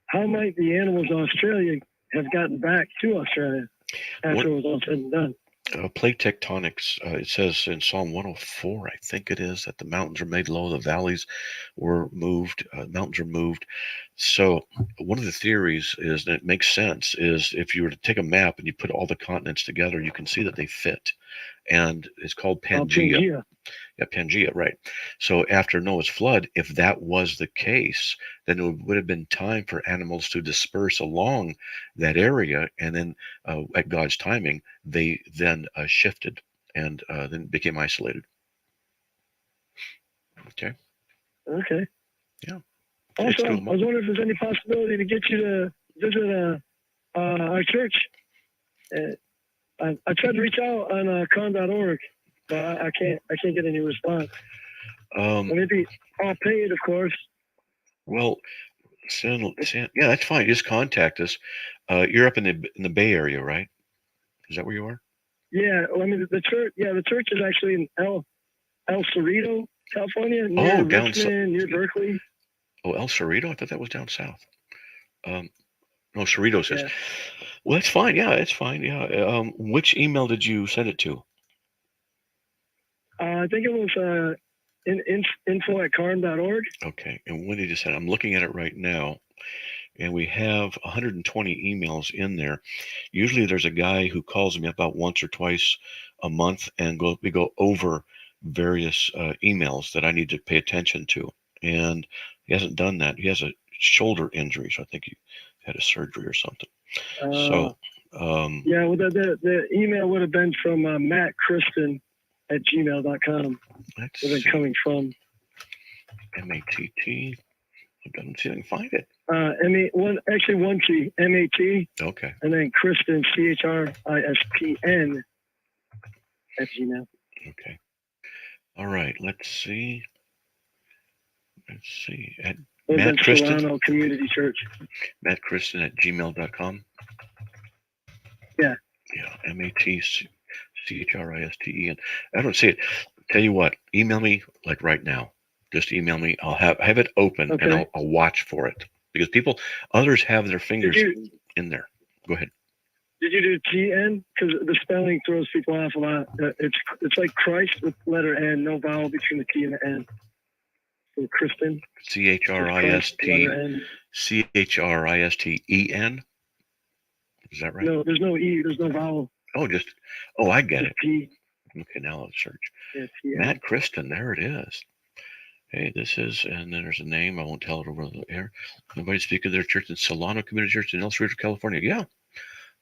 how might the animals of Australia have gotten back to Australia after it was all said and done? Plate tectonics. It says in Psalm 104, I think it is, that the mountains are made low, the valleys were moved, mountains are moved. So one of the theories is, and it makes sense, is if you were to take a map and you put all the continents together, you can see that they fit. And it's called Pangea. Pangea. Yeah, Pangea, right. So after Noah's flood, if that was the case, then it would have been time for animals to disperse along that area. And then at God's timing, they then shifted and then became isolated. Okay. Okay. Yeah. Also, I was wondering if there's any possibility to get you to visit our church. I tried to reach out on CARM.org, but I can't get any response. Maybe I'll pay it, of course. Well, yeah, that's fine. Just contact us. You're up in the Bay Area, right? Is that where you are? Yeah, well, I mean the church. Yeah, the church is actually in El Cerrito, California, near Richmond, near Berkeley. Oh, El Cerrito. I thought that was down south. No, Cerrito says. Yeah. Well, that's fine. Yeah, that's fine. Yeah. Which email did you send it to? I think it was info@carm.org. Okay. And when did you send it? I'm looking at it right now, and we have 120 emails in there. Usually there's a guy who calls me about once or twice a month, and we go over various emails that I need to pay attention to. And he hasn't done that. He has a shoulder injury, so I think he had a surgery or something. Yeah, well, the email would have been from mattkristen@gmail.com. Let's where they're coming from. M-A-T-T. I don't see if I can find it. One T, M-A-T. Okay. And then Kristen, CHRISPN @gmail. Okay. All right. Let's see. At Matt Kristen. Solano Community Church. MattKristen@gmail.com. Yeah. Yeah. MATCHRISTEN. I don't see it. Tell you what. Email me like right now. Just email me. I'll have it open, Okay. and I'll watch for it, because others have their fingers in there. Go ahead. Did you do TN? Because the spelling throws people off a lot. It's like Christ with letter N, no vowel between the T and the N. So Kristen. CHRISTEN. Is that right? No, there's no E. There's no vowel. Oh, I get it. P. Okay, now let's search. Yeah, Matt Kristen. There it is. Hey, this is, and then there's a name. I won't tell it over the air. Nobody speak of their church in Solano Community Church in El Cerrito, California.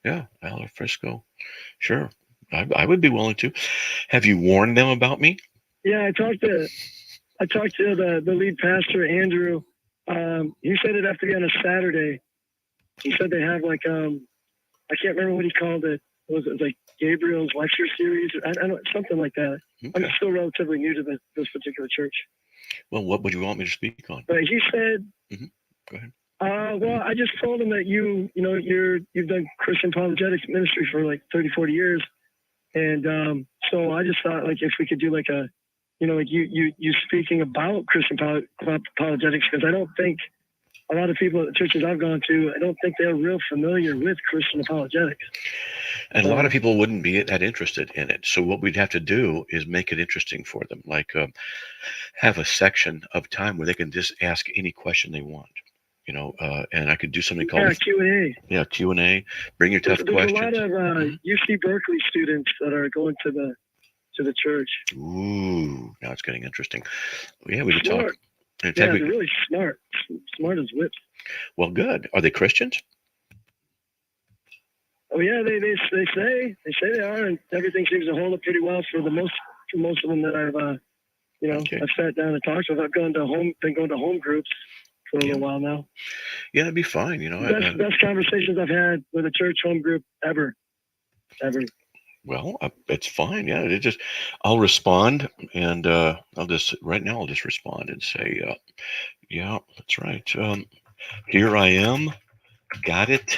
Yeah, Al Frisco. Sure, I would be willing to. Have you warned them about me? Yeah, I talked to the lead pastor, Andrew. He said it'd have to be on a Saturday. He said they have I can't remember what he called it. It was like Gabriel's lecture series. I don't know, something like that. Okay. I'm still relatively new to this particular church. Well, what would you want me to speak on? But he said, Go ahead. Well, I just told him that you've done Christian apologetics ministry for like 30, 40 years. And so I just thought if we could do you speaking about Christian apologetics, because I don't think a lot of people at the churches I've gone to, I don't think they're real familiar with Christian apologetics. And a lot of people wouldn't be that interested in it. So what we'd have to do is make it interesting for them, have a section of time where they can just ask any question they want. And I could do something called Q&A. Yeah, Q&A. Bring your tough questions. There's a lot of UC Berkeley students that are going to the church. Ooh, now it's getting interesting. Yeah, we could Smart. talk. They're really smart as whips. Well, good. Are they Christians? Oh yeah, they say they are, and everything seems to hold up pretty well for most of them that I've sat down and talked with. I've been going to home groups for a little while now. Yeah, that'd be fine. Best conversations I've had with a church home group ever. Well, it's fine. Yeah, I'll respond, and I'll just respond and say, yeah, that's right. Here I am. Got it.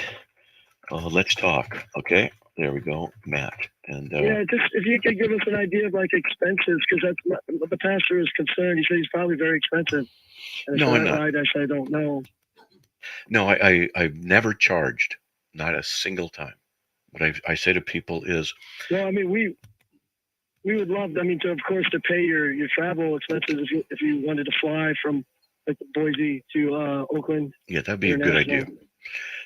Let's talk. Okay, there we go, Matt. And just if you could give us an idea of expenses, because that's what the pastor is concerned. He said he's probably very expensive. And no, I'm not. Right, I said I don't know. No, I've never charged, not a single time. What I say to people is, well, I mean, we would love, of course, to pay your travel expenses if you wanted to fly from Boise to Oakland. Yeah, that'd be a good idea.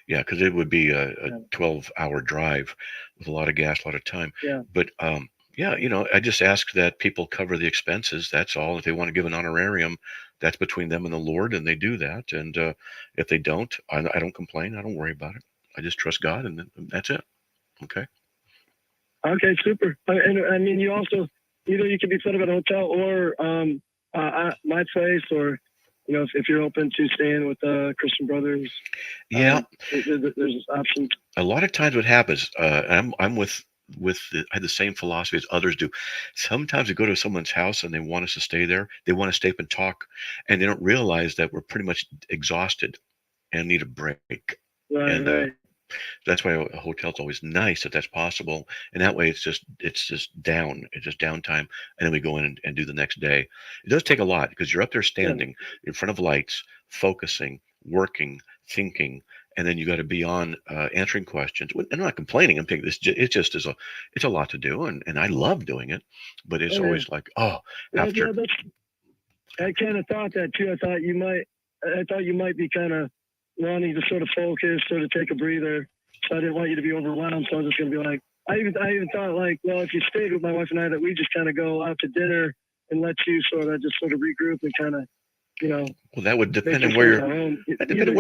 Yeah, because it would be a 12-hour drive with a lot of gas, a lot of time. Yeah. But I just ask that people cover the expenses. That's all. If they want to give an honorarium, that's between them and the Lord, and they do that. And if they don't, I don't complain. I don't worry about it. I just trust God, and that's it. Okay. Okay, super. And you also, either you can be put up at a hotel or my place, or if you're open to staying with Christian brothers. Yeah. There's options. A lot of times what happens, I'm with I had the same philosophy as others do. Sometimes we go to someone's house and they want us to stay there. They want to stay up and talk, and they don't realize that we're pretty much exhausted and need a break. Right, And right. that's why a hotel's always nice if that's possible. And that way it's just down. It's just downtime. And then we go in and do the next day. It does take a lot because you're up there standing in front of lights, focusing, working, thinking, and then you got to be on answering questions. And I'm not complaining. I'm thinking it's a lot to do, and I love doing it, but it's always like, after. I kind of thought that too. I thought you might be kind of wanting to sort of focus, sort of take a breather. So I didn't want you to be overwhelmed. So I was just going to be like, I even thought like, well, if you stayed with my wife and I, that we just kind of go out to dinner and let you sort of regroup and kind of, Well, that would depend on where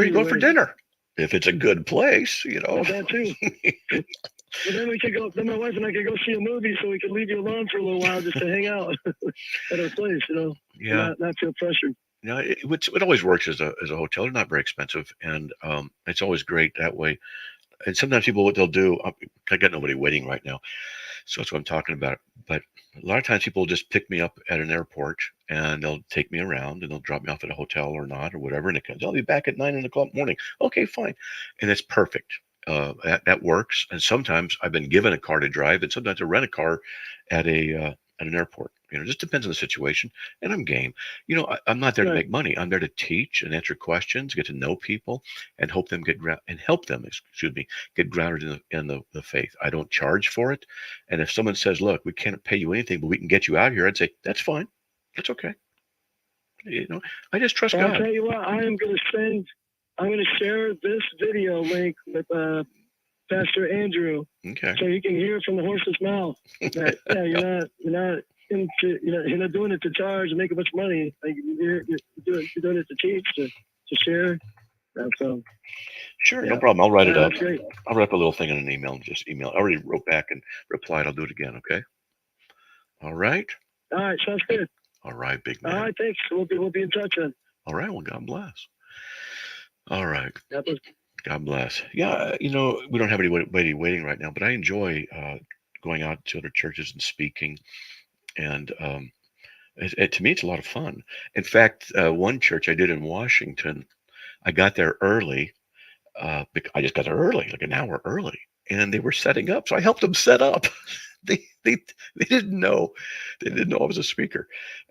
you go for dinner. If it's a good place, Well, that too. But then we could go. Then my wife and I could go see a movie, so we could leave you alone for a little while just to hang out at our place. Yeah. Not feel pressured. It always works as a hotel. They're not very expensive, and it's always great that way. And sometimes people, what they'll do, I got nobody waiting right now, so that's what I'm talking about. But a lot of times people will just pick me up at an airport and they'll take me around and they'll drop me off at a hotel or not or whatever. And I'll be back at 9 o'clock in the morning. Okay, fine. And it's perfect. That works. And sometimes I've been given a car to drive, and sometimes I rent a car at an airport. It just depends on the situation. And I'm game. I'm not there to make money. I'm there to teach and answer questions, get to know people, and help them get grounded in the faith. I don't charge for it. And if someone says, "Look, we can't pay you anything, but we can get you out here," I'd say, "That's fine. That's okay." I just trust God. I'll tell you what. I'm going to share this video link with Pastor Andrew, so you can hear from the horse's mouth that you're not doing it to charge and make a bunch of money. Like you're doing it to teach, to share. So sure, no problem. I'll write it up. I'll write up a little thing in an email and just email. I already wrote back and replied. I'll do it again. Okay. All right. All right. Sounds good. All right, big man. All right. Thanks. We'll be in touch then. All right. Well, God bless. All right. God bless. Yeah, we don't have anybody waiting right now, but I enjoy going out to other churches and speaking. And to me, it's a lot of fun. In fact, one church I did in Washington, I got there early. I just got there early, like an hour early, and they were setting up. So I helped them set up. They didn't know. They didn't know I was a speaker,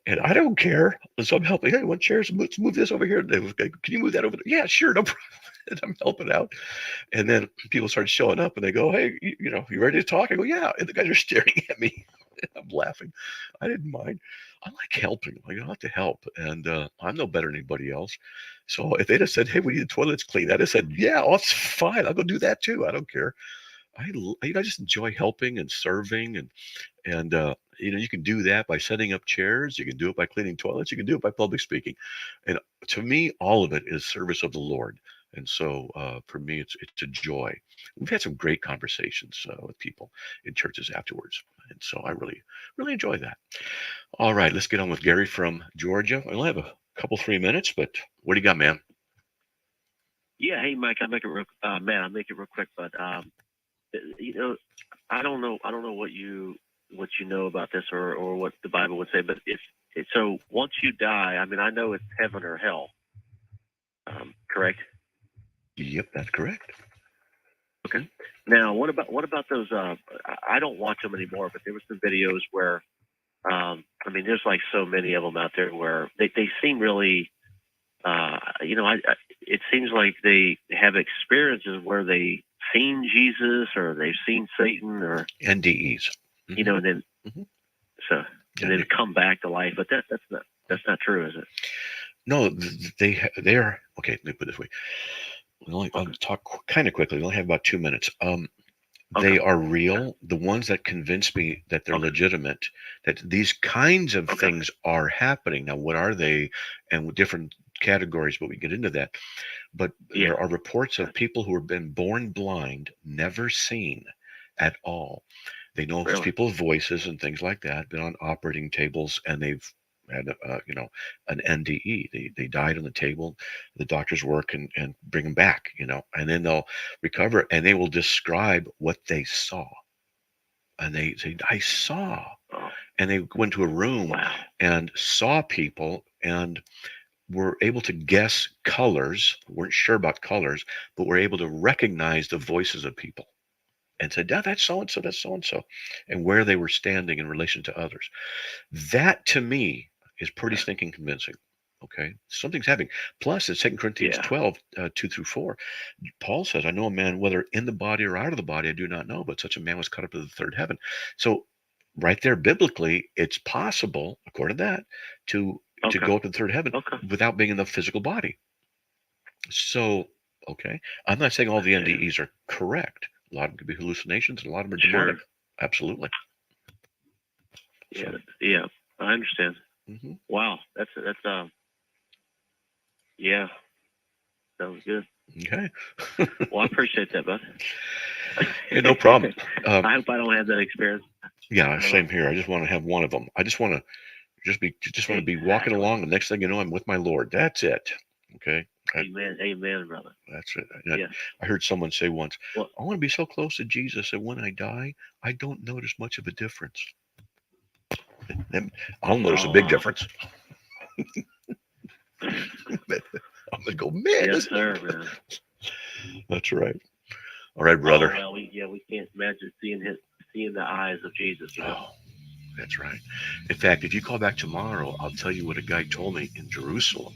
and I don't care. So I'm helping. Hey, one chair. Let's move this over here. They was like, "Can you move that over there?" Yeah, sure, no problem. And I'm helping out, and then people start showing up, and they go, "Hey, you ready to talk?" I go, "Yeah," and the guys are staring at me. I'm laughing. I didn't mind. I like helping. I like to help, and I'm no better than anybody else. So if they'd have said, "Hey, we need the toilets cleaned," I'd have said, "Yeah, that's fine. I'll go do that too. I don't care." I just enjoy helping and serving, and you can do that by setting up chairs. You can do it by cleaning toilets. You can do it by public speaking, and to me, all of it is service of the Lord. And so for me, it's a joy. We've had some great conversations with people in churches afterwards, and so I really really enjoy that. All right, let's get on with Gary from Georgia. I only have a couple 3 minutes, but what do you got, man? Yeah, hey Mike, I'll make it real quick, but I don't know what you know about this or what the Bible would say, but so once you die, I mean, I know it's heaven or hell, correct? Yep, that's correct. Okay. Now, what about those? I don't watch them anymore, but there were some videos where, there's like so many of them out there where they seem really, it seems like they have experiences where they seen Jesus or they've seen Satan or NDEs, and then then come back to life. But that's not true, is it? No, they are okay. Let me put it this way. I'll talk kind of quickly. We only have about 2 minutes. They are real. The ones that convince me that they're legitimate, that these kinds of things are happening. Now, what are they? And with different categories, but we get into that. But there are reports of people who have been born blind, never seen at all. They know people's voices and things like that, been on operating tables, and they've had an NDE. They died on the table. The doctors work and bring them back, and then they'll recover and they will describe what they saw. and they say, I saw. And they went to a room and saw people and were able to guess colors, weren't sure about colors, but were able to recognize the voices of people and said, yeah, that's so-and-so, that's so-and-so, and where they were standing in relation to others. That, to me, is pretty stinking convincing. Okay, something's happening. Plus, in 2 Corinthians 12, 2 through 4, Paul says, I know a man, whether in the body or out of the body, I do not know, but such a man was caught up to the third heaven. So right there, biblically, it's possible, according to that, to go up to the third heaven without being in the physical body. So, okay, I'm not saying all the NDEs are correct. A lot of them could be hallucinations, and a lot of them are demonic. Absolutely. Yeah, yeah, I understand. Wow, that's yeah, sounds good. Okay. Well, I appreciate that, bud. Yeah, no problem. I hope I don't have that experience. Yeah, same here. I just want to have one of them. I just want to be walking along. The next thing you know, I'm with my Lord. That's it. Okay. Amen, amen, brother. That's it. I heard someone say once, I want to be so close to Jesus that when I die, I don't notice much of a difference. I'll notice a big difference. I'm gonna go, man. Yes, sir, man. That's right. All right, brother. Oh, well, we can't imagine seeing the eyes of Jesus. You know? Oh, that's right. In fact, if you call back tomorrow, I'll tell you what a guy told me in Jerusalem,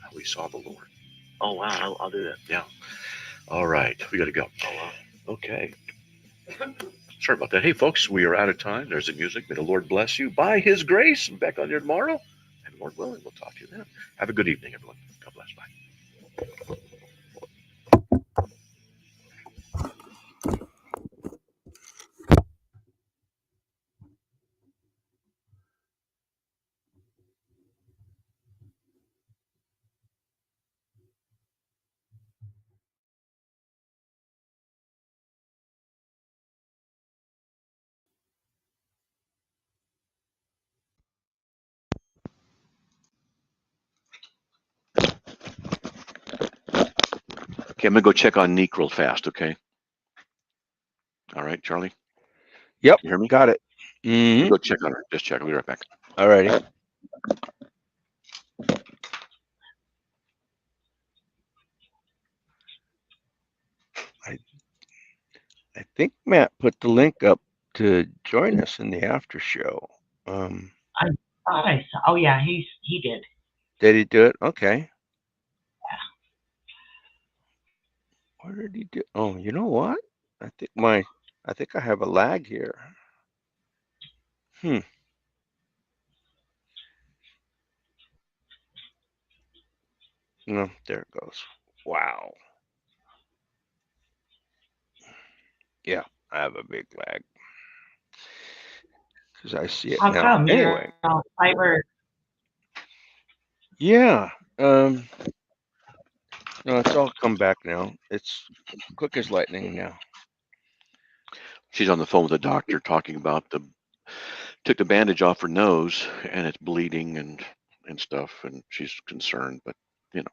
how he saw the Lord. Oh, wow. I'll do that. Yeah. All right. We got to go. Oh, wow. Okay. Sorry about that. Hey, folks, we are out of time. There's the music. May the Lord bless you. By his grace, I'm back on here tomorrow. And Lord willing, we'll talk to you then. Have a good evening, everyone. God bless. Bye. Okay, I'm going to go check on Neek real fast, okay? All right, Charlie? Yep. You hear me? Got it. Mm-hmm. Go check on her. Just check. I'll be right back. All righty. I think Matt put the link up to join us in the after show. I thought I saw. Oh yeah, he did. Did he do it? Okay. What did he do? Oh, you know what? I think I have a lag here. No, there it goes. Wow. Yeah, I have a big lag. Because I see it How now. come? Anyway. Fiber. Yeah. No, it's all come back now. It's quick as lightning now. She's on the phone with the doctor talking about took the bandage off her nose and it's bleeding and stuff, and she's concerned, but you know.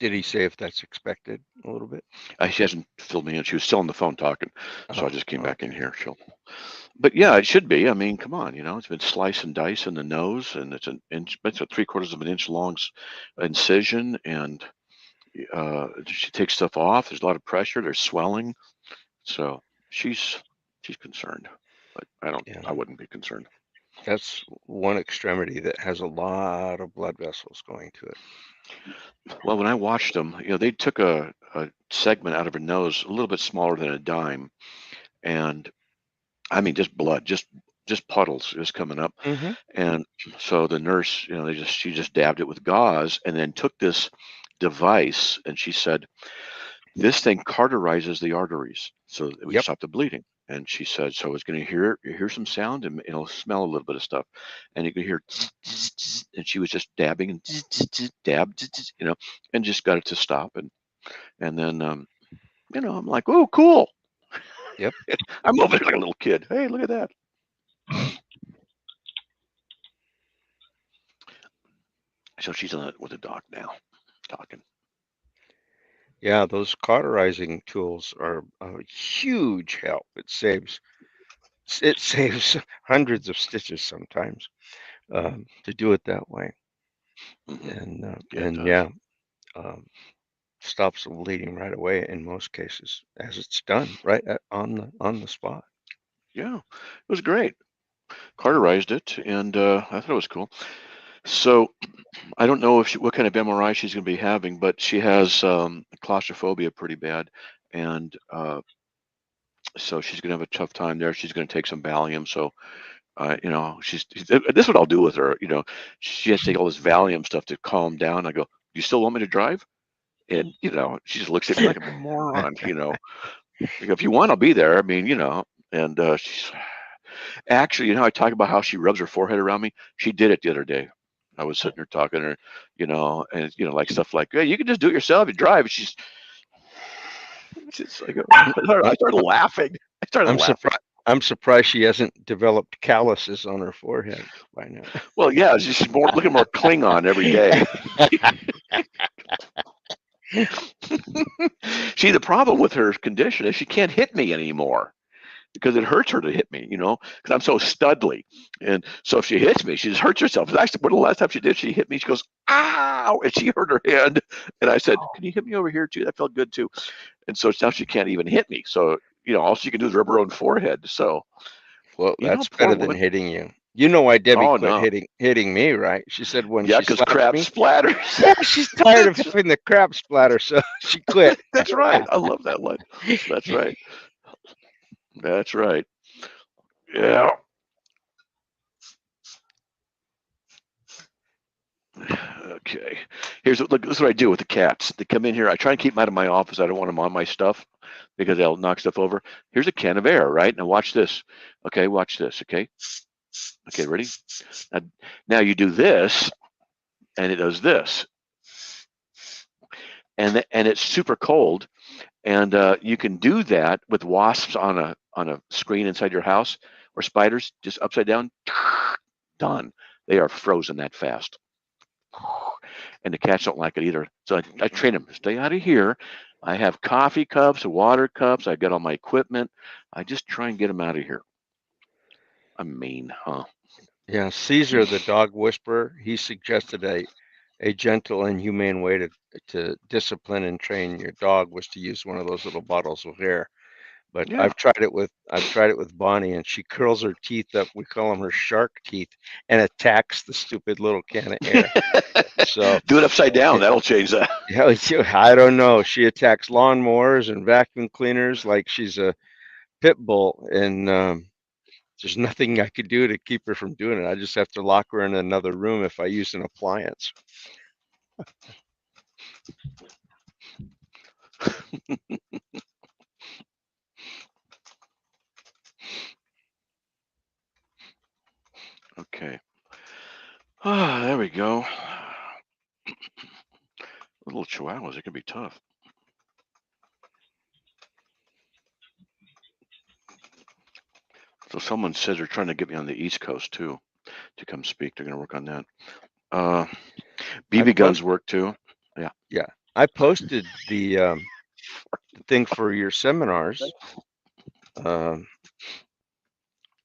Did he say if that's expected a little bit? She hasn't filled me in. She was still on the phone talking, so I just came back in here. But yeah, it should be. I mean, come on, it's been slice and dice in the nose, and it's it's a 3/4 of an inch long incision, and she takes stuff off. There's a lot of pressure. There's swelling, so she's concerned. But I wouldn't be concerned. That's one extremity that has a lot of blood vessels going to it. Well, when I watched them, they took a segment out of her nose a little bit smaller than a dime, and I mean just blood, just puddles just coming up. And so the nurse, she just dabbed it with gauze and then took this device, and she said, this thing cauterizes the arteries so that we stop the bleeding. And she said, so it's going to hear some sound, and it'll smell a little bit of stuff, and you can hear, and she was just dabbing and dab, and just got it to stop, and then I'm like, oh, cool. Yep. I'm over there like a little kid. Hey, look at that. So she's on it with the doc now, talking. Yeah, those cauterizing tools are a huge help. It saves It saves hundreds of stitches sometimes to do it that way. And stops the bleeding right away in most cases, as it's done right on the spot. Yeah, it was great. Cauterized it, and I thought it was cool. So I don't know what kind of MRI she's going to be having, but she has claustrophobia pretty bad, and so she's going to have a tough time there. She's going to take some Valium. So this is what I'll do with her. She has to take all this Valium stuff to calm down. I go, you still want me to drive? And she just looks at me like I'm a moron. I go, if you want, I'll be there. I mean, and she's actually, I talk about how she rubs her forehead around me. She did it the other day. I was sitting there talking to her, and like stuff like, "Hey, you can just do it yourself. You drive." She's like, I started laughing. I'm surprised she hasn't developed calluses on her forehead by now. Well, yeah, she's looking more Klingon every day. See, the problem with her condition is she can't hit me anymore because it hurts her to hit me, because I'm so studly. And so if she hits me, she just hurts herself. Actually, when the last time she did, she hit me. She goes, "Ow!" And she hurt her hand. And I said, "Can you hit me over here too? That felt good too." And so now she can't even hit me. So, all she can do is rub her own forehead. So, well, that's better than hitting you. You know why Debbie quit hitting me, right? She said when she because crap splatters. Yeah, she's tired of having the crap splatter, so she quit. That's right. I love that line. That's right. That's right. Yeah. Okay. This is what I do with the cats. They come in here. I try and keep them out of my office. I don't want them on my stuff because they'll knock stuff over. Here's a can of air, right? Now watch this. Okay, watch this. Okay. Okay, ready? Now you do this, and it does this, and it's super cold, and you can do that with wasps on a screen inside your house or spiders just upside down. Done. They are frozen that fast. And the cats don't like it either. So I train them, stay out of here. I have coffee cups, water cups. I got all my equipment. I just try and get them out of here. I'm mean, huh? Yeah, Caesar, the dog whisperer, he suggested a gentle and humane way to discipline and train your dog was to use one of those little bottles of air. But yeah. I've tried it with Bonnie, and she curls her teeth up. We call them her shark teeth, and attacks the stupid little can of air. So do it upside down. That'll change that. Yeah, I don't know. She attacks lawnmowers and vacuum cleaners like she's a pit bull, and there's nothing I could do to keep her from doing it. I just have to lock her in another room if I use an appliance. Okay. There we go. Little chihuahuas, it can be tough. So someone says they're trying to get me on the East Coast too to come speak. They're going to work on that. BB guns work too. Yeah. Yeah. I posted the thing for your seminars.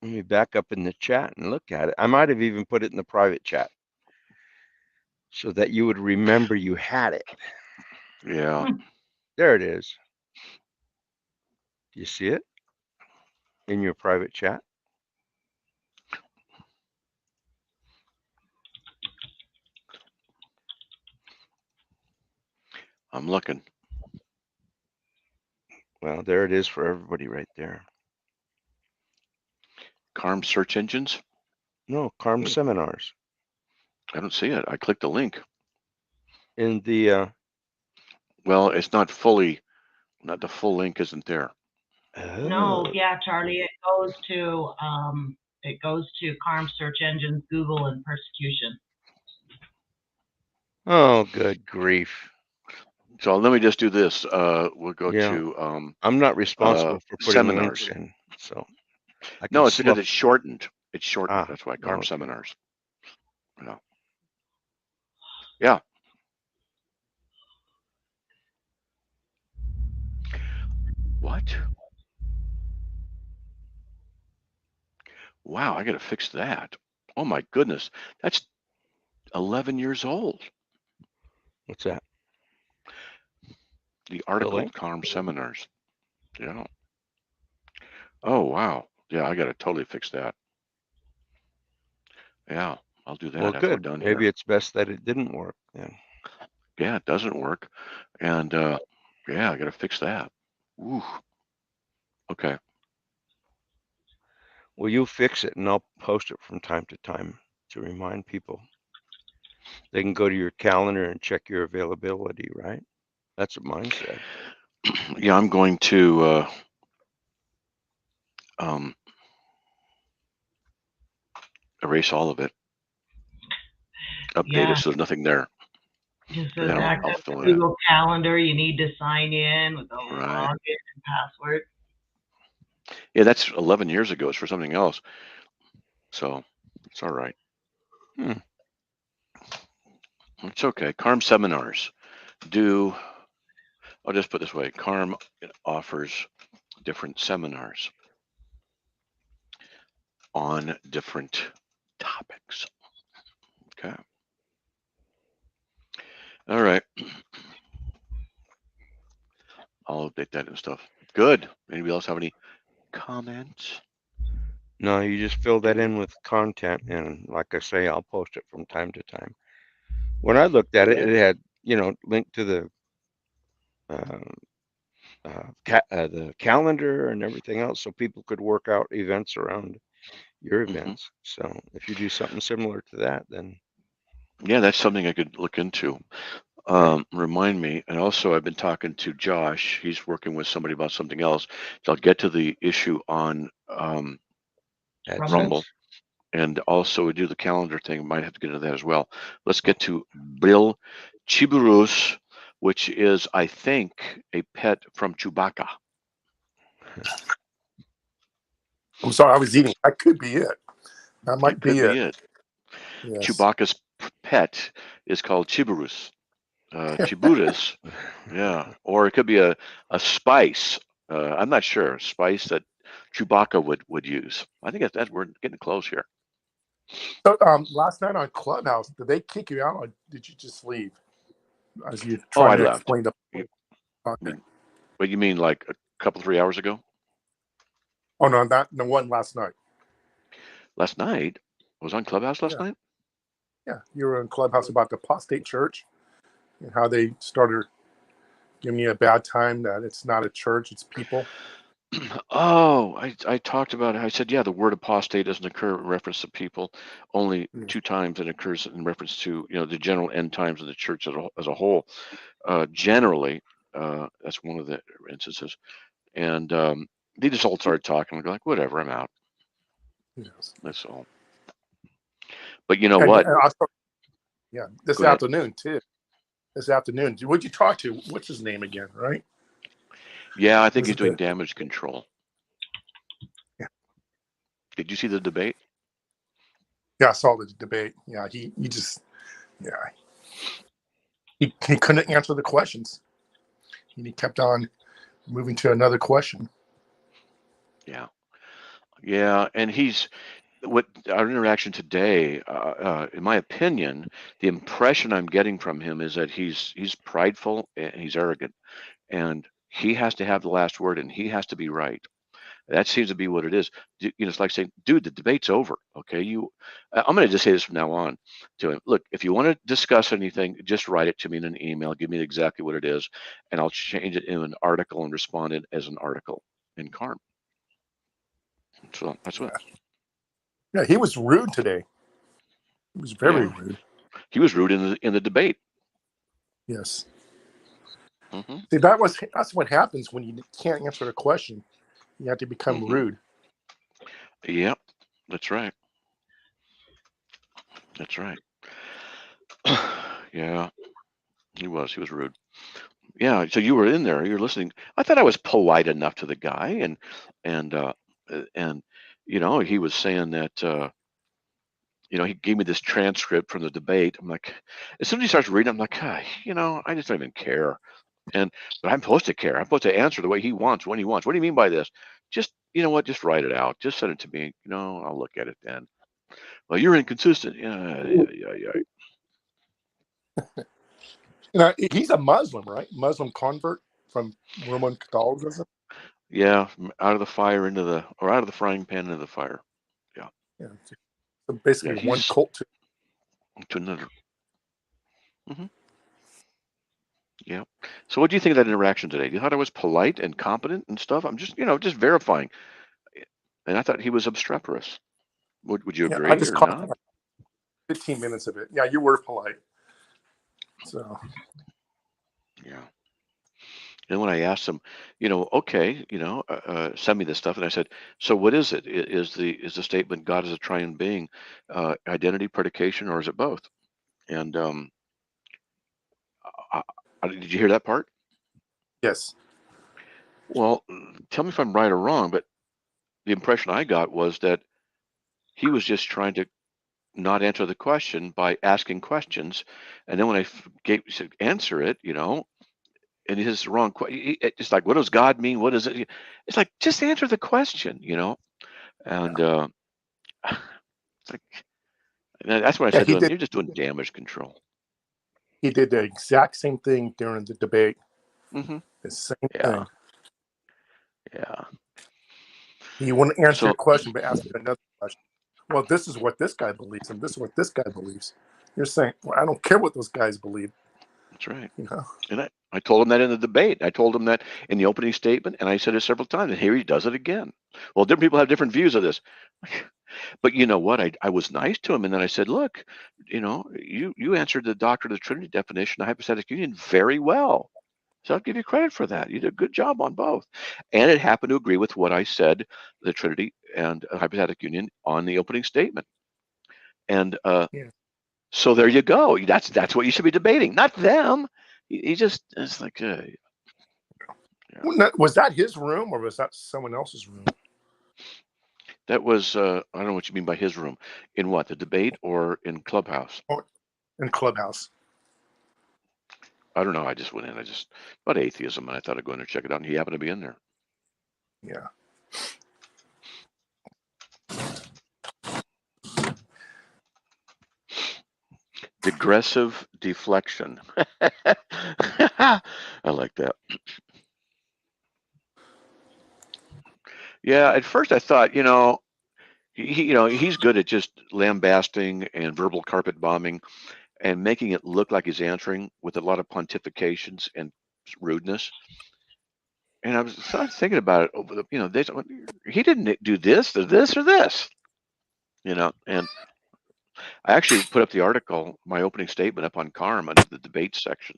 Let me back up in the chat and look at it. I might have even put it in the private chat so that you would remember you had it. Yeah. There it is. Do you see it in your private chat? I'm looking. Well, there it is for everybody right there. CARM search engines? No, CARM seminars. I don't see it. I clicked the link. In the well, it's not fully, not the full link isn't there. No, yeah, Charlie, it goes to CARM search engines, Google, and persecution. Oh, good grief. So let me just do this. We'll go to I'm not responsible for putting seminars. links in, so no, it's because it's shortened. It's shortened. That's why CARM seminars. No. Yeah. What? Wow, I got to fix that. Oh my goodness, that's 11 years old. What's that? The article link? CARM seminars. Yeah. Oh wow. Yeah, I got to totally fix that. Yeah, I'll do that Well, after we're good. done Maybe here. it's best that it didn't work then. Yeah, it doesn't work, and yeah, I got to fix that. Ooh. Okay. Well, you fix it, and I'll post it from time to time to remind people. They can go to your calendar and check your availability, right? That's what mine said. Yeah, I'm going to erase all of it, update it so there's nothing there. Just And says then I'll access to fill it in. Google Calendar. You need to sign in with a Right. login and password. Yeah, that's 11 years ago. It's for something else. So it's all right. It's okay. CARM seminars I'll just put it this way. CARM offers different seminars on different topics. Okay. All right. I'll update that and stuff. Good. Anybody else have any comments? No, you just fill that in with content, and like I say, I'll post it from time to time. When I looked at it, it had, linked to the calendar and everything else, so people could work out events around your events. So if you do something similar to that, then yeah, that's something I could look into. Remind me. And also, I've been talking to Josh. He's working with somebody about something else. So I'll get to the issue on Rumble. And also, we do the calendar thing. Might have to get into that as well. Let's get to Bill Chiburus, which is, I think, a pet from Chewbacca. I'm sorry, I was eating. That could be it. That might be it. Yes. Chewbacca's pet is called Chiburus. Chiburus, yeah, or it could be a spice. I'm not sure. Spice that Chewbacca would use. I think that we're getting close here. So last night on Clubhouse, did they kick you out, or did you just leave? As you trying to explain the. But you mean like a couple 3 hours ago? Oh no, not the one last night. Last night? I was on Clubhouse last night? Yeah, you were in Clubhouse about the apostate church and how they started giving you a bad time, that it's not a church, it's people. Oh, I talked about it. I said, yeah, the word apostate doesn't occur in reference to people. Only 2 times it occurs in reference to, the general end times of the church as a whole. Generally, that's one of the instances. And they just all started talking. We're like, whatever, I'm out. Yes. That's all. But you know what? This afternoon too. This afternoon, what'd you talk to? What's his name again? Right? Yeah, I think he's doing damage control. Yeah. Did you see the debate? Yeah, I saw the debate. Yeah, he couldn't answer the questions. He kept on moving to another question. Yeah. Yeah, and what our interaction today, in my opinion, the impression I'm getting from him is that he's prideful and he's arrogant, and he has to have the last word and he has to be right. That seems to be what it is. It's like saying, dude, the debate's over. Okay, I'm going to just say this from now on to him. Look, if you want to discuss anything, just write it to me in an email. Give me exactly what it is, and I'll change it in an article and respond it as an article in CARM. So that's what. Yeah, he was rude today. He was very rude. He was rude in the debate. Yes. Mm-hmm. See, that's what happens when you can't answer the question. You have to become rude. Yep, that's right. That's right. Yeah, he was rude. Yeah, so you were in there, you're listening. I thought I was polite enough to the guy, and he was saying that he gave me this transcript from the debate. I'm like, as soon as he starts reading, I'm like, I just don't even care. But I'm supposed to care. I'm supposed to answer the way he wants, when he wants. What do you mean by this? Just, you know what? Just write it out. Just send it to me. I'll look at it then. Well, you're inconsistent. Yeah. He's a Muslim, right? Muslim convert from Roman Catholicism. Yeah, out of the fire out of the frying pan into the fire. Yeah. Yeah. So basically, one cult to another. Yeah. So what do you think of that interaction today? You thought I was polite and competent and stuff? I'm just, just verifying. And I thought he was obstreperous. Would you agree I just or caught not? 15 minutes of it. Yeah, you were polite. So. Yeah. And when I asked him, okay, send me this stuff, and I said, so what is it? Is the statement God is a triune being identity, predication, or is it both? And did you hear that part? Yes. Well, tell me if I'm right or wrong, but the impression I got was that he was just trying to not answer the question by asking questions, and then when I said answer it, and his wrong question, it's like, what does God mean? What is it? It's like, just answer the question, and it's like, that's what I said to him. You're just doing damage control. He did the exact same thing during the debate. Mm-hmm. The same thing. Yeah. He wouldn't answer your question, but ask another question. Well, this is what this guy believes, and this is what this guy believes. You're saying, well, I don't care what those guys believe. That's right. And I told him that in the debate. I told him that in the opening statement, and I said it several times, and here he does it again. Well, different people have different views of this. But you know what? I was nice to him, and then I said, look, you answered the doctrine of the Trinity definition of hypostatic union very well. So I'll give you credit for that. You did a good job on both. And it happened to agree with what I said, the Trinity and hypostatic union, on the opening statement. And so there you go. That's what you should be debating, not them. It's like, Was that his room or was that someone else's room? That was, I don't know what you mean by his room. In what, the debate or in Clubhouse? In Clubhouse. I don't know. I just went in. About atheism, and I thought I'd go in and check it out, and he happened to be in there. Yeah. Digressive deflection. I like that. Yeah, at first I thought, he's good at just lambasting and verbal carpet bombing and making it look like he's answering with a lot of pontifications and rudeness. And I was thinking about it. He didn't do this or this or this, and I actually put up the article, my opening statement, up on CARM under the debate section.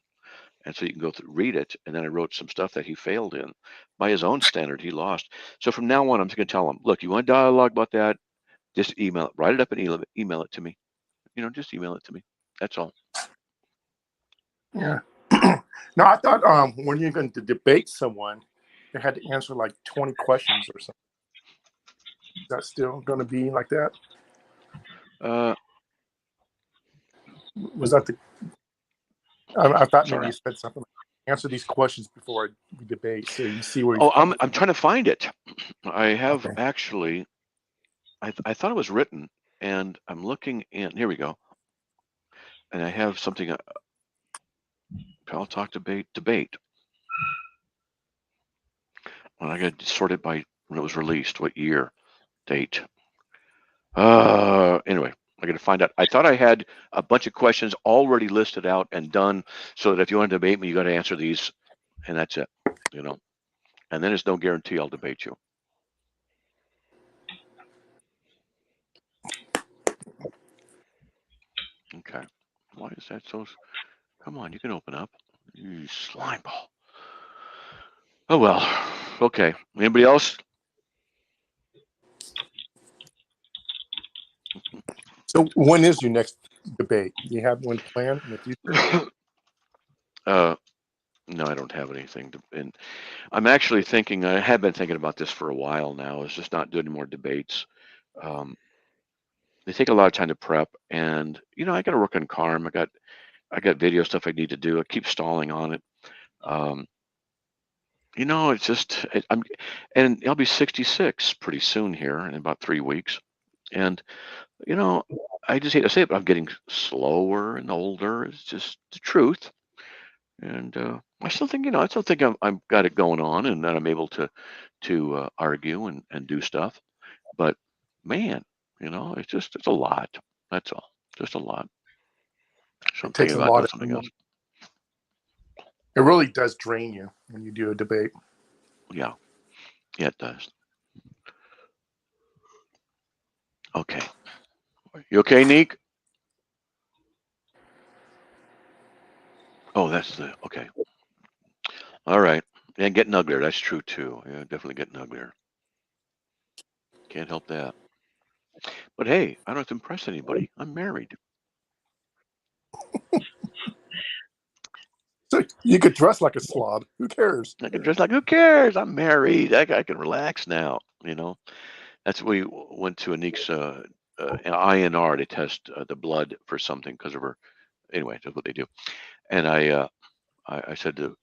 And so you can go through, read it. And then I wrote some stuff that he failed in. By his own standard, he lost. So from now on, I'm just going to tell him, look, you want dialogue about that? Just email it. Write it up and email it to me. Just email it to me. That's all. Yeah. No, I thought when you're going to debate someone, you had to answer like 20 questions or something. Is that still going to be like that? Was that the... I thought maybe you said something like, answer these questions before we debate, so you see where. I'm trying to find it. I have actually. I thought it was written, and I'm looking in. Here we go. And I have something. I'll talk debate. Well, I got to sort it by when it was released, what year, date. Anyway. I got to find out. I thought I had a bunch of questions already listed out and done, so that if you want to debate me, you got to answer these, and that's it. And then there's no guarantee I'll debate you. Okay. Why is that so? Come on, you can open up. You slime ball. Oh well. Okay. Anybody else? So when is your next debate? Do you have one planned in the future? No, I don't have anything and I'm actually thinking, I have been thinking about this for a while now, is just not doing any more debates. They take a lot of time to prep, and I got to work on CARM. I got video stuff I need to do. I keep stalling on it. it's just and I'll be 66 pretty soon here in about 3 weeks, and I just hate to say it, but I'm getting slower and older. It's just the truth, and I still think I'm got it going on, and that I'm able to argue and do stuff, but man, it's a lot. That's all, just a lot. So I'm It takes thinking a about lot doing of. something else. It really does drain you when you do a debate. Yeah, it does. Okay. You okay, Neek? Oh, that's the okay. All right. And getting uglier. That's true too. Yeah, definitely getting uglier. Can't help that. But hey, I don't have to impress anybody. I'm married. So you could dress like a slob. Who cares? I can dress like, who cares? I'm married. I can relax now. That's we went to Anik's INR to test the blood for something because of her. Anyway, that's what they do. And I said to,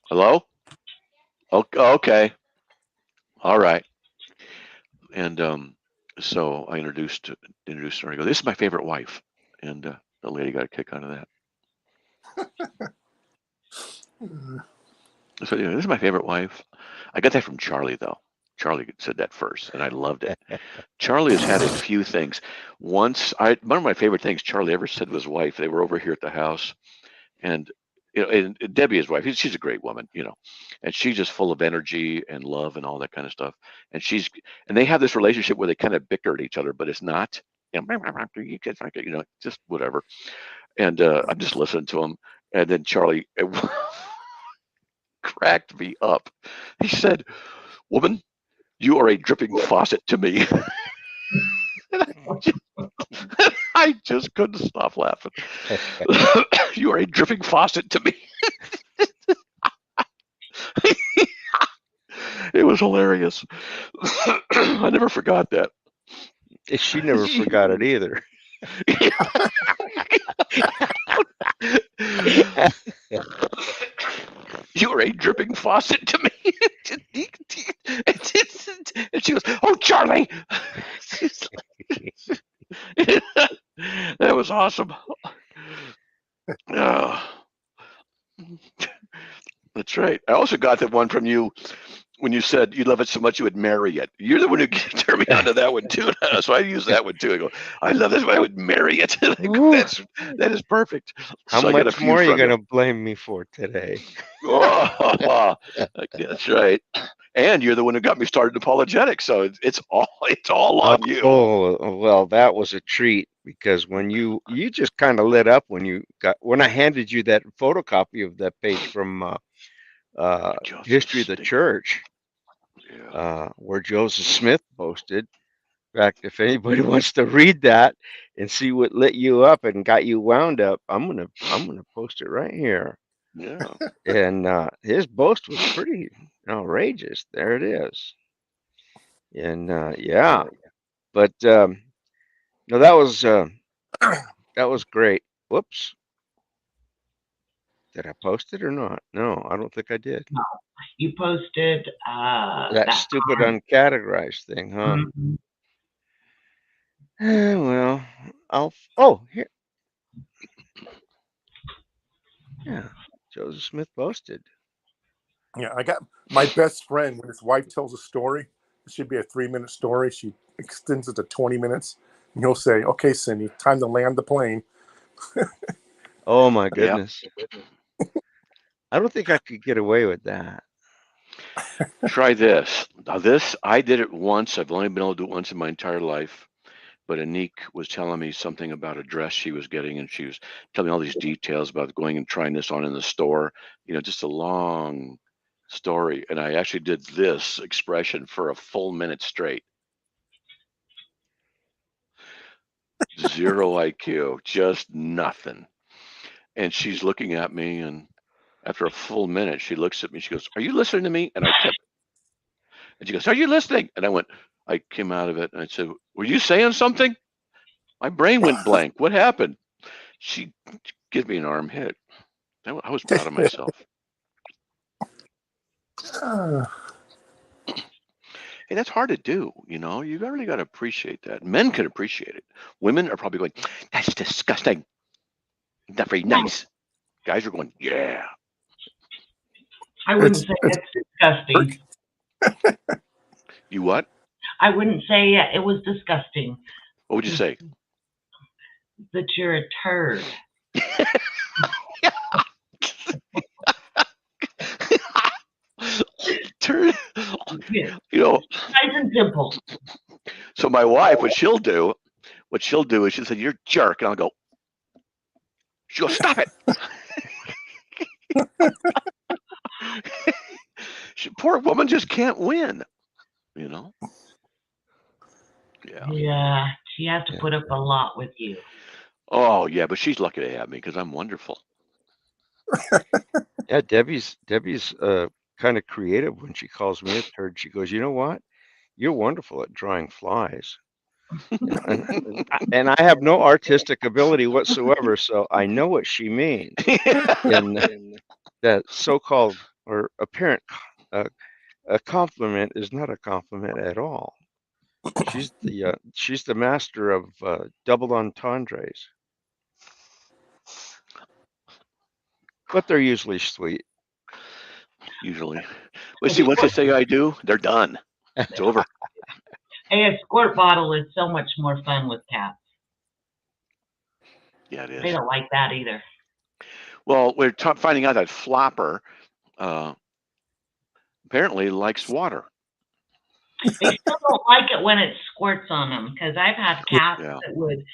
hello? Okay. All right. And so I introduced her. I go, this is my favorite wife. And the lady got a kick out of that. So this is my favorite wife. I got that from Charlie, though. Charlie said that first, and I loved it. Charlie has had a few things. One of my favorite things Charlie ever said to his wife, they were over here at the house, and and Debbie, his wife, she's a great woman, and she's just full of energy and love and all that kind of stuff. And they have this relationship where they kind of bicker at each other, but it's not, just whatever. And I'm just listening to him, and then Charlie cracked me up. He said, "Woman, you are a dripping faucet to me." I just couldn't stop laughing. You are a dripping faucet to me. It was hilarious. I never forgot that. She never forgot it either. You are a dripping faucet to me. And she goes, "Oh, Charlie." That was awesome. That's right. I also got that one from you when you said you love it so much you would marry it. You're the one who turned me on to that one too. So I use that one too. I go, I love this, but I would marry it. That is perfect. How so much more are you going to blame me for today? Oh, that's right. And you're the one who got me started in apologetics, so it's all on you. Oh well, that was a treat because when you just kind of lit up when I handed you that photocopy of that page from History of the Church, where Joseph Smith posted. In fact, if anybody wants to read that and see what lit you up and got you wound up, I'm gonna post it right here. Yeah. And his boast was pretty outrageous. There it is. And yeah, but no, that was great. Whoops. Did I post it or not? No, I don't think I did. No, you posted that stupid uncategorized thing, huh? Mm-hmm. Well, here. Yeah, Joseph Smith posted. Yeah, I got my best friend when his wife tells a story. It should be a 3-minute story. She extends it to 20 minutes, and he'll say, "Okay, Cindy, time to land the plane." Oh my goodness! I don't think I could get away with that. Try this. Now, I did it once. I've only been able to do it once in my entire life. But Anik was telling me something about a dress she was getting, and she was telling me all these details about going and trying this on in the store. Just a long story. And I actually did this expression for a full minute straight. 0 IQ, just nothing. And she's looking at me, and after a full minute, she looks at me. She goes, "Are you listening to me?" And she goes, "Are you listening?" And I came out of it, and I said, "Were you saying something?" My brain went blank. What happened? She Give me an arm hit. I was proud of myself. Hey, that's hard to do. You really got to appreciate that. Men can appreciate it. Women are probably going, that's disgusting. Not very nice. Guys are going, yeah. I wouldn't say that's disgusting. You what? I wouldn't say it was disgusting. What would you say? That you're a turd. Turd. Nice and simple. So my wife, what she'll do is she'll say, you're a jerk. And I'll go, she'll go, stop it. Poor woman just can't win, Yeah. Yeah, she has to put up a lot with you. Oh, yeah, but she's lucky to have me because I'm wonderful. Yeah, Debbie's kind of creative when she calls me a turd. She goes, you know what? You're wonderful at drawing flies. and I have no artistic ability whatsoever, so I know what she means. And that so-called or apparent a compliment is not a compliment at all. She's the master of double entendres, but they're usually sweet. Usually, well, see, once they say I do, they're done. It's over. Hey, a squirt bottle is so much more fun with cats. Yeah, it is. They don't like that either. Well, we're finding out that Flopper apparently likes water. They still don't like it when it squirts on them, because I've had cats that would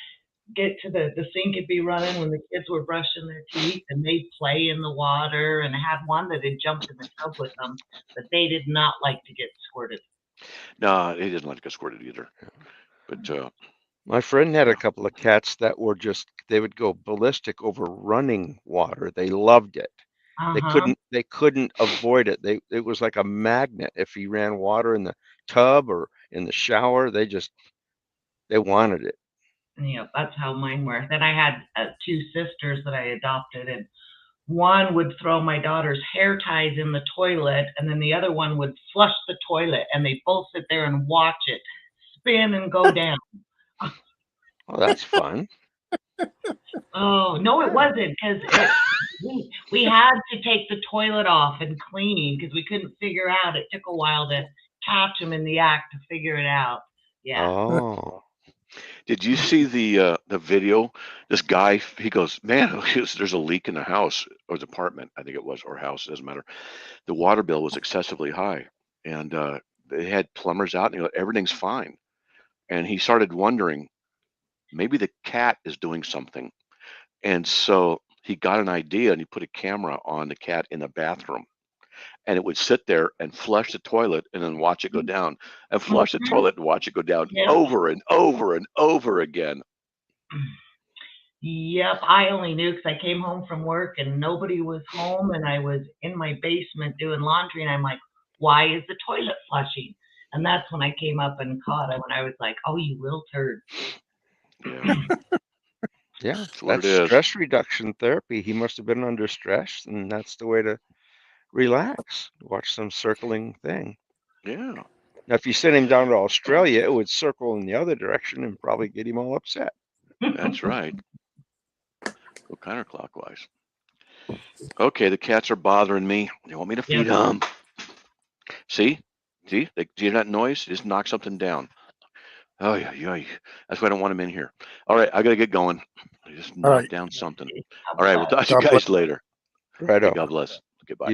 get to the sink and be running when the kids were brushing their teeth, and they'd play in the water, and I had one that had jumped in the tub with them, but they did not like to get squirted. No, they didn't like to get squirted either. But my friend had a couple of cats that were they would go ballistic over running water. They loved it. They couldn't avoid it. It was like a magnet. If he ran water in the tub or in the shower, they wanted it. Yeah, that's how mine were. Then I had 2 sisters that I adopted, and one would throw my daughter's hair ties in the toilet, and then the other one would flush the toilet, and they both sit there and watch it spin and go down. Oh, that's fun. Oh, no, it wasn't, because we had to take the toilet off and clean because we couldn't figure out. It took a while to catch them in the act to figure it out. Yeah. Oh. Did you see the video? This guy, he goes, man, there's a leak in the house or the apartment, I think it was, or house, it doesn't matter. The water bill was excessively high, and they had plumbers out, and he goes, everything's fine. And he started wondering, maybe the cat is doing something. And so he got an idea, and he put a camera on the cat in the bathroom. And it would sit there and flush the toilet and then watch it go down, and flush the toilet and watch it go down over and over and over again. Yep, I only knew because I came home from work and nobody was home, and I was in my basement doing laundry, and I'm like, why is the toilet flushing? And that's when I came up and caught him, and I was like, oh, you little turd. Yeah. Yeah, that's stress reduction therapy. He must have been under stress, and that's the way to relax. Watch some circling thing. Yeah. Now, if you sent him down to Australia, it would circle in the other direction and probably get him all upset. That's right. Go counterclockwise. Okay, the cats are bothering me. They want me to feed them. See? Do you hear that noise? Just knock something down. Oh, yeah. That's why I don't want them in here. All right, I got to get going. I just knocked down something. All right, we'll talk to you guys later. Right on. God bless. Goodbye.